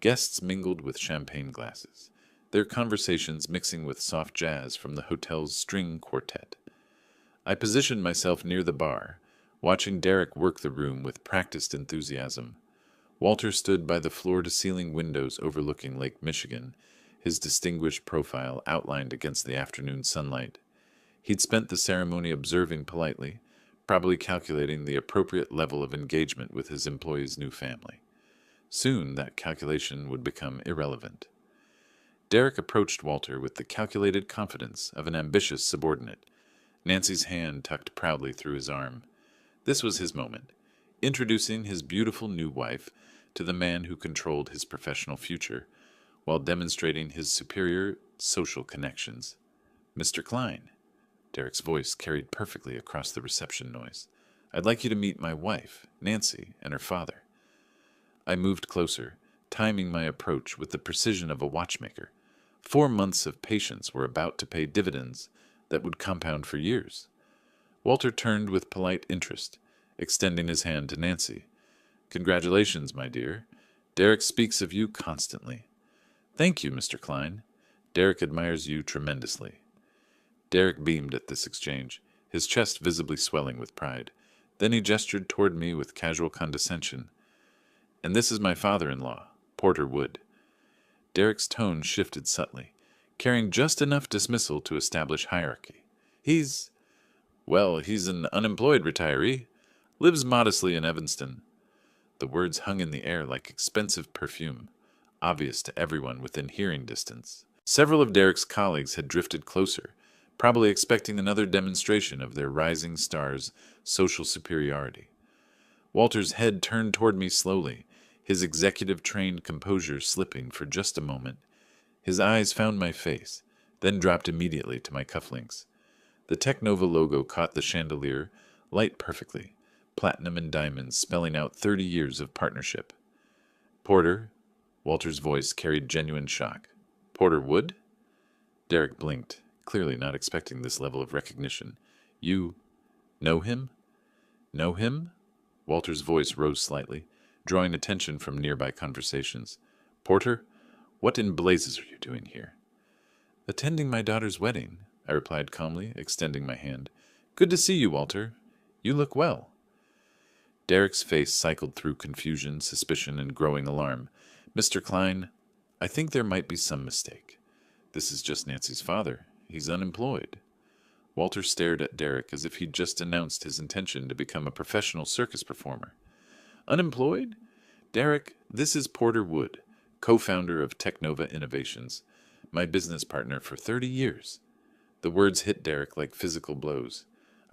Guests mingled with champagne glasses, their conversations mixing with soft jazz from the hotel's string quartet. I positioned myself near the bar, watching Derek work the room with practiced enthusiasm. Walter stood by the floor-to-ceiling windows overlooking Lake Michigan, his distinguished profile outlined against the afternoon sunlight. He'd spent the ceremony observing politely, probably calculating the appropriate level of engagement with his employee's new family. Soon that calculation would become irrelevant. Derek approached Walter with the calculated confidence of an ambitious subordinate, Nancy's hand tucked proudly through his arm. This was his moment, introducing his beautiful new wife to the man who controlled his professional future, while demonstrating his superior social connections. "Mr. Klein," Derek's voice carried perfectly across the reception noise, "I'd like you to meet my wife, Nancy, and her father." I moved closer, timing my approach with the precision of a watchmaker. 4 months of patience were about to pay dividends that would compound for years. Walter turned with polite interest, extending his hand to Nancy. "Congratulations, my dear. Derek speaks of you constantly." "Thank you, Mr. Klein. Derek admires you tremendously." Derek beamed at this exchange, his chest visibly swelling with pride. Then he gestured toward me with casual condescension. "And this is my father-in-law, Porter Wood." Derek's tone shifted subtly, carrying just enough dismissal to establish hierarchy. He's an unemployed retiree. Lives modestly in Evanston. The words hung in the air like expensive perfume, obvious to everyone within hearing distance. Several of Derek's colleagues had drifted closer, probably expecting another demonstration of their rising star's social superiority. Walter's head turned toward me slowly, his executive-trained composure slipping for just a moment. His eyes found my face, then dropped immediately to my cufflinks. The Technova logo caught the chandelier, light perfectly, platinum and diamonds spelling out 30 years of partnership. Porter, Walter's voice carried genuine shock. Porter Wood? Derek blinked, clearly not expecting this level of recognition. You know him? Know him? Walter's voice rose slightly, drawing attention from nearby conversations. Porter, what in blazes are you doing here? Attending my daughter's wedding, I replied calmly, extending my hand. Good to see you, Walter. You look well. Derek's face cycled through confusion, suspicion, and growing alarm. Mr. Klein, I think there might be some mistake. This is just Nancy's father. He's unemployed. Walter stared at Derek as if he'd just announced his intention to become a professional circus performer. Unemployed? Derek, this is Porter Wood, co-founder of Technova Innovations, my business partner for 30 years. The words hit Derek like physical blows.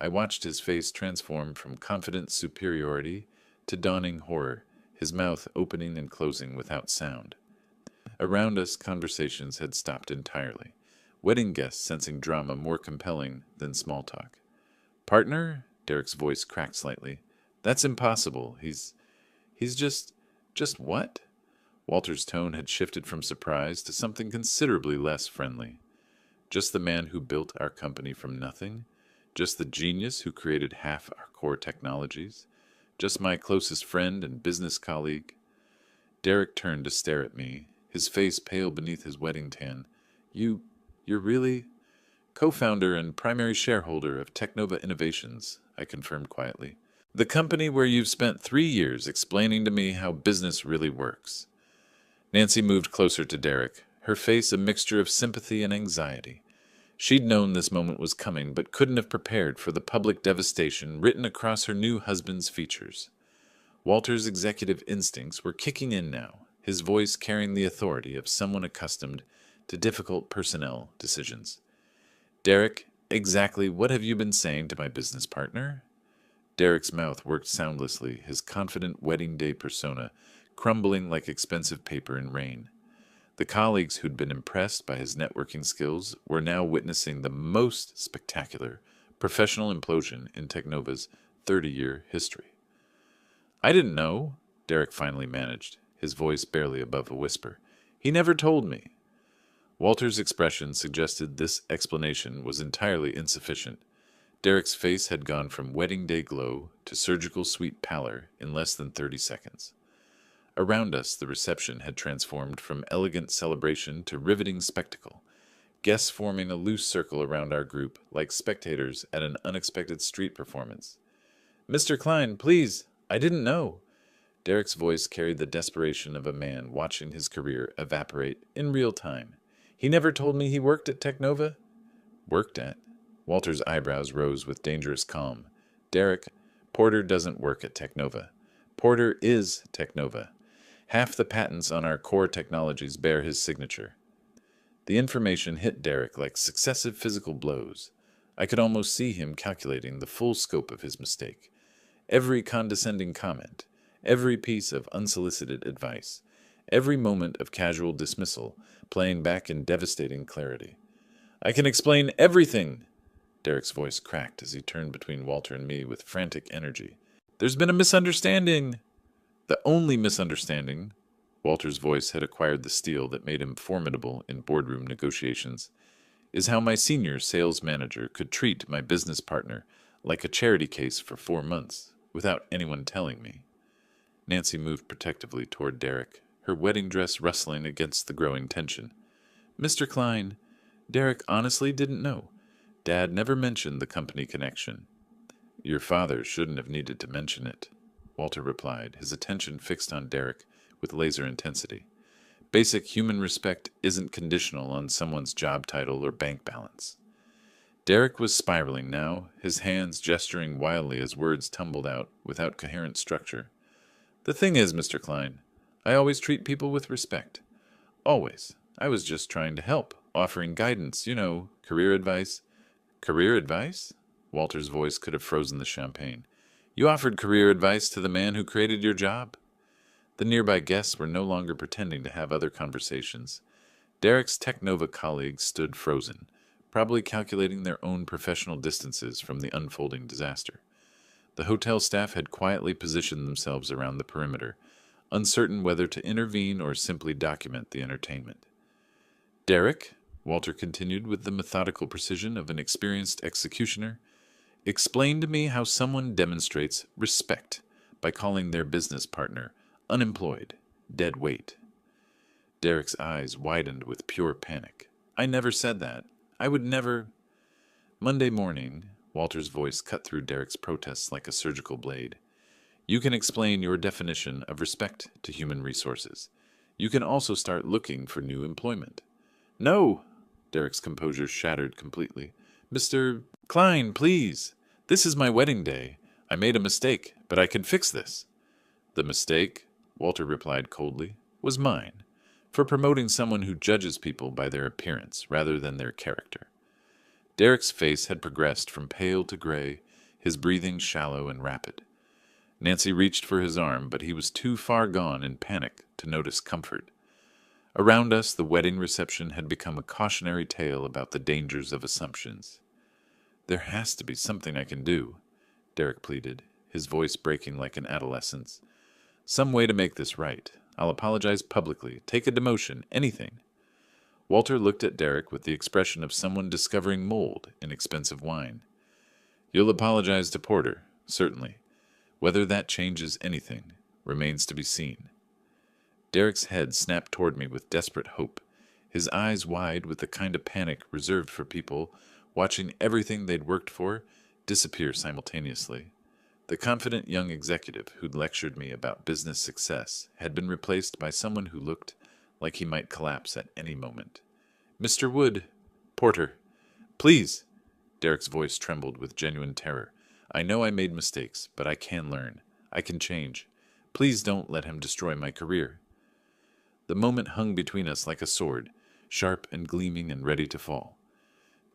I watched his face transform from confident superiority to dawning horror, his mouth opening and closing without sound. Around us, conversations had stopped entirely, wedding guests sensing drama more compelling than small talk. Partner? Derek's voice cracked slightly. That's impossible. He's just what? Walter's tone had shifted from surprise to something considerably less friendly. Just the man who built our company from nothing? Just the genius who created half our core technologies? Just my closest friend and business colleague? Derek turned to stare at me, his face pale beneath his wedding tan. You're really? Co-founder and primary shareholder of Technova Innovations, I confirmed quietly. The company where you've spent 3 years explaining to me how business really works. Nancy moved closer to Derek, her face a mixture of sympathy and anxiety. She'd known this moment was coming, but couldn't have prepared for the public devastation written across her new husband's features. Walter's executive instincts were kicking in now, his voice carrying the authority of someone accustomed to difficult personnel decisions. Derek, exactly what have you been saying to my business partner? Derek's mouth worked soundlessly, his confident wedding day persona crumbling like expensive paper in rain. The colleagues who'd been impressed by his networking skills were now witnessing the most spectacular professional implosion in Technova's 30-year history. I didn't know, Derek finally managed, his voice barely above a whisper. He never told me. Walter's expression suggested this explanation was entirely insufficient. Derek's face had gone from wedding day glow to surgical sweet pallor in less than 30 seconds. Around us, the reception had transformed from elegant celebration to riveting spectacle, guests forming a loose circle around our group like spectators at an unexpected street performance. Mr. Klein, please, I didn't know. Derek's voice carried the desperation of a man watching his career evaporate in real time. He never told me he worked at Technova? Worked at? Walter's eyebrows rose with dangerous calm. Derek, Porter doesn't work at Technova. Porter is Technova. Half the patents on our core technologies bear his signature. The information hit Derek like successive physical blows. I could almost see him calculating the full scope of his mistake. Every condescending comment, every piece of unsolicited advice, every moment of casual dismissal playing back in devastating clarity. I can explain everything! Derek's voice cracked as he turned between Walter and me with frantic energy. There's been a misunderstanding! The only misunderstanding, Walter's voice had acquired the steel that made him formidable in boardroom negotiations, is how my senior sales manager could treat my business partner like a charity case for 4 months without anyone telling me. Nancy moved protectively toward Derek, her wedding dress rustling against the growing tension. Mr. Klein, Derek honestly didn't know. Dad never mentioned the company connection. Your father shouldn't have needed to mention it, Walter replied, his attention fixed on Derek with laser intensity. Basic human respect isn't conditional on someone's job title or bank balance. Derek was spiraling now, his hands gesturing wildly as words tumbled out without coherent structure. The thing is, Mr. Klein, I always treat people with respect. Always. I was just trying to help, offering guidance, career advice. Career advice? Walter's voice could have frozen the champagne. You offered career advice to the man who created your job? The nearby guests were no longer pretending to have other conversations. Derek's Technova colleagues stood frozen, probably calculating their own professional distances from the unfolding disaster. The hotel staff had quietly positioned themselves around the perimeter, uncertain whether to intervene or simply document the entertainment. Derek, Walter continued with the methodical precision of an experienced executioner, explain to me how someone demonstrates respect by calling their business partner unemployed, dead weight. Derek's eyes widened with pure panic. I never said that. I would never. Monday morning, Walter's voice cut through Derek's protests like a surgical blade. You can explain your definition of respect to human resources. You can also start looking for new employment. No! Derek's composure shattered completely. Mr. Klein, please. This is my wedding day. I made a mistake, but I can fix this. The mistake, Walter replied coldly, was mine, for promoting someone who judges people by their appearance rather than their character. Derek's face had progressed from pale to gray, his breathing shallow and rapid. Nancy reached for his arm, but he was too far gone in panic to notice comfort. Around us, the wedding reception had become a cautionary tale about the dangers of assumptions. There has to be something I can do, Derek pleaded, his voice breaking like an adolescent's. Some way to make this right. I'll apologize publicly, take a demotion, anything. Walter looked at Derek with the expression of someone discovering mold in expensive wine. You'll apologize to Porter, certainly. Whether that changes anything remains to be seen. Derek's head snapped toward me with desperate hope, his eyes wide with the kind of panic reserved for people watching everything they'd worked for disappear simultaneously. The confident young executive who'd lectured me about business success had been replaced by someone who looked like he might collapse at any moment. Mr. Wood, Porter, please. Derek's voice trembled with genuine terror. I know I made mistakes, but I can learn. I can change. Please don't let him destroy my career. The moment hung between us like a sword, sharp and gleaming and ready to fall.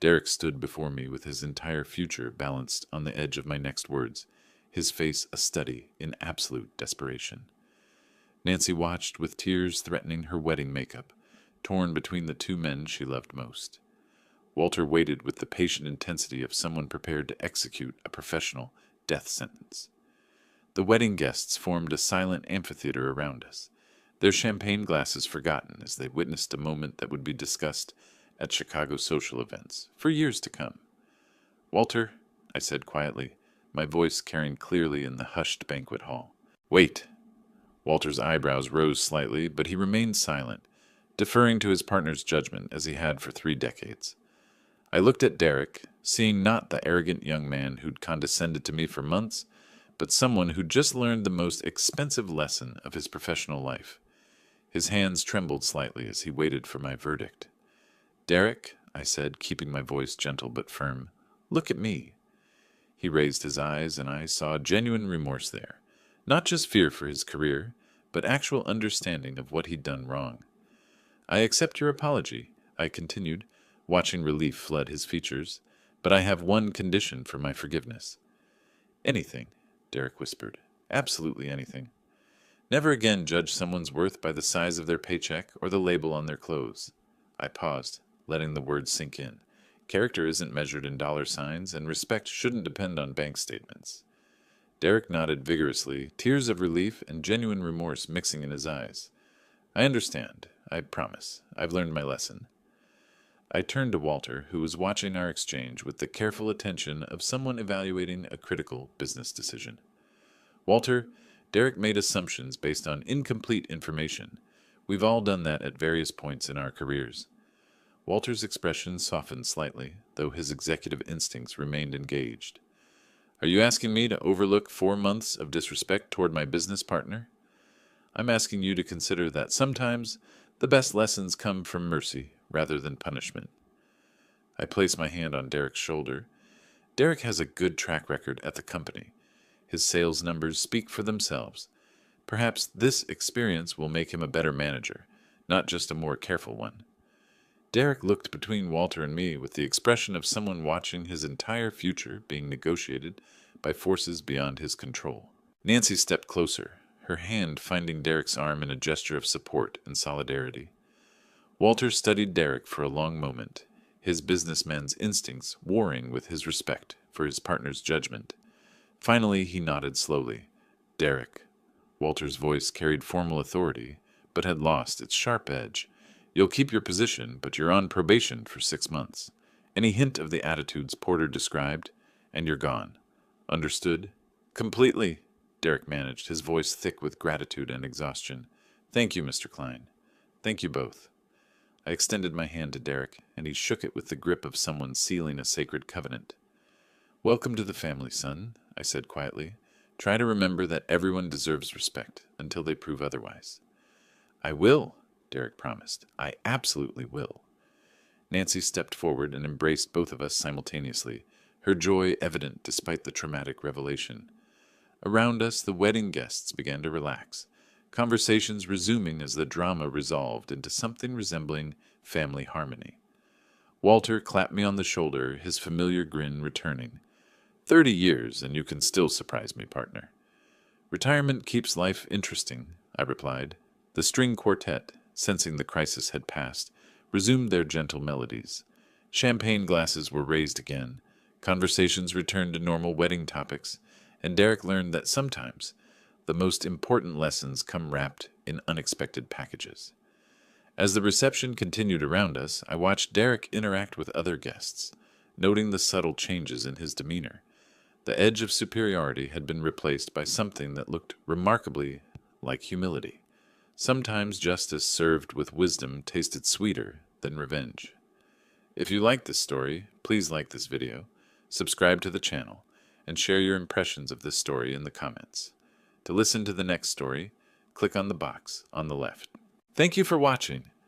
Derek stood before me with his entire future balanced on the edge of my next words, his face a study in absolute desperation. Nancy watched with tears threatening her wedding makeup, torn between the two men she loved most. Walter waited with the patient intensity of someone prepared to execute a professional death sentence. The wedding guests formed a silent amphitheater around us, their champagne glasses forgotten as they witnessed a moment that would be discussed at Chicago social events for years to come. Walter, I said quietly, my voice carrying clearly in the hushed banquet hall. Wait. Walter's eyebrows rose slightly, but he remained silent, deferring to his partner's judgment as he had for 3 decades. I looked at Derek, seeing not the arrogant young man who'd condescended to me for months, but someone who'd just learned the most expensive lesson of his professional life. His hands trembled slightly as he waited for my verdict. Derek, I said, keeping my voice gentle but firm, look at me. He raised his eyes, and I saw genuine remorse there. Not just fear for his career, but actual understanding of what he'd done wrong. I accept your apology, I continued, watching relief flood his features, but I have one condition for my forgiveness. Anything, Derek whispered. Absolutely anything. Never again judge someone's worth by the size of their paycheck or the label on their clothes. I paused, letting the words sink in. Character isn't measured in dollar signs, and respect shouldn't depend on bank statements. Derek nodded vigorously, tears of relief and genuine remorse mixing in his eyes. I understand. I promise. I've learned my lesson. I turned to Walter, who was watching our exchange with the careful attention of someone evaluating a critical business decision. Walter, Derek made assumptions based on incomplete information. We've all done that at various points in our careers. Walter's expression softened slightly, though his executive instincts remained engaged. Are you asking me to overlook 4 months of disrespect toward my business partner? I'm asking you to consider that sometimes the best lessons come from mercy rather than punishment. I placed my hand on Derek's shoulder. Derek has a good track record at the company. His sales numbers speak for themselves. Perhaps this experience will make him a better manager, not just a more careful one. Derek looked between Walter and me with the expression of someone watching his entire future being negotiated by forces beyond his control. Nancy stepped closer, her hand finding Derek's arm in a gesture of support and solidarity. Walter studied Derek for a long moment, his businessman's instincts warring with his respect for his partner's judgment. Finally, he nodded slowly. Derek. Walter's voice carried formal authority, but had lost its sharp edge. You'll keep your position, but you're on probation for 6 months. Any hint of the attitudes Porter described, and you're gone. Understood? Completely, Derek managed, his voice thick with gratitude and exhaustion. Thank you, Mr. Klein. Thank you both. I extended my hand to Derek, and he shook it with the grip of someone sealing a sacred covenant. Welcome to the family, son, I said quietly. Try to remember that everyone deserves respect until they prove otherwise. I will, Derek promised. I absolutely will. Nancy stepped forward and embraced both of us simultaneously, her joy evident despite the traumatic revelation. Around us, the wedding guests began to relax, conversations resuming as the drama resolved into something resembling family harmony. Walter clapped me on the shoulder, his familiar grin returning. 30 years, and you can still surprise me, partner. Retirement keeps life interesting, I replied. The string quartet, sensing the crisis had passed, resumed their gentle melodies. Champagne glasses were raised again, conversations returned to normal wedding topics, and Derek learned that sometimes the most important lessons come wrapped in unexpected packages. As the reception continued around us, I watched Derek interact with other guests, noting the subtle changes in his demeanor. The edge of superiority had been replaced by something that looked remarkably like humility. Sometimes justice served with wisdom tasted sweeter than revenge. If you like this story, please like this video, subscribe to the channel, and share your impressions of this story in the comments. To listen to the next story, click on the box on the left. Thank you for watching.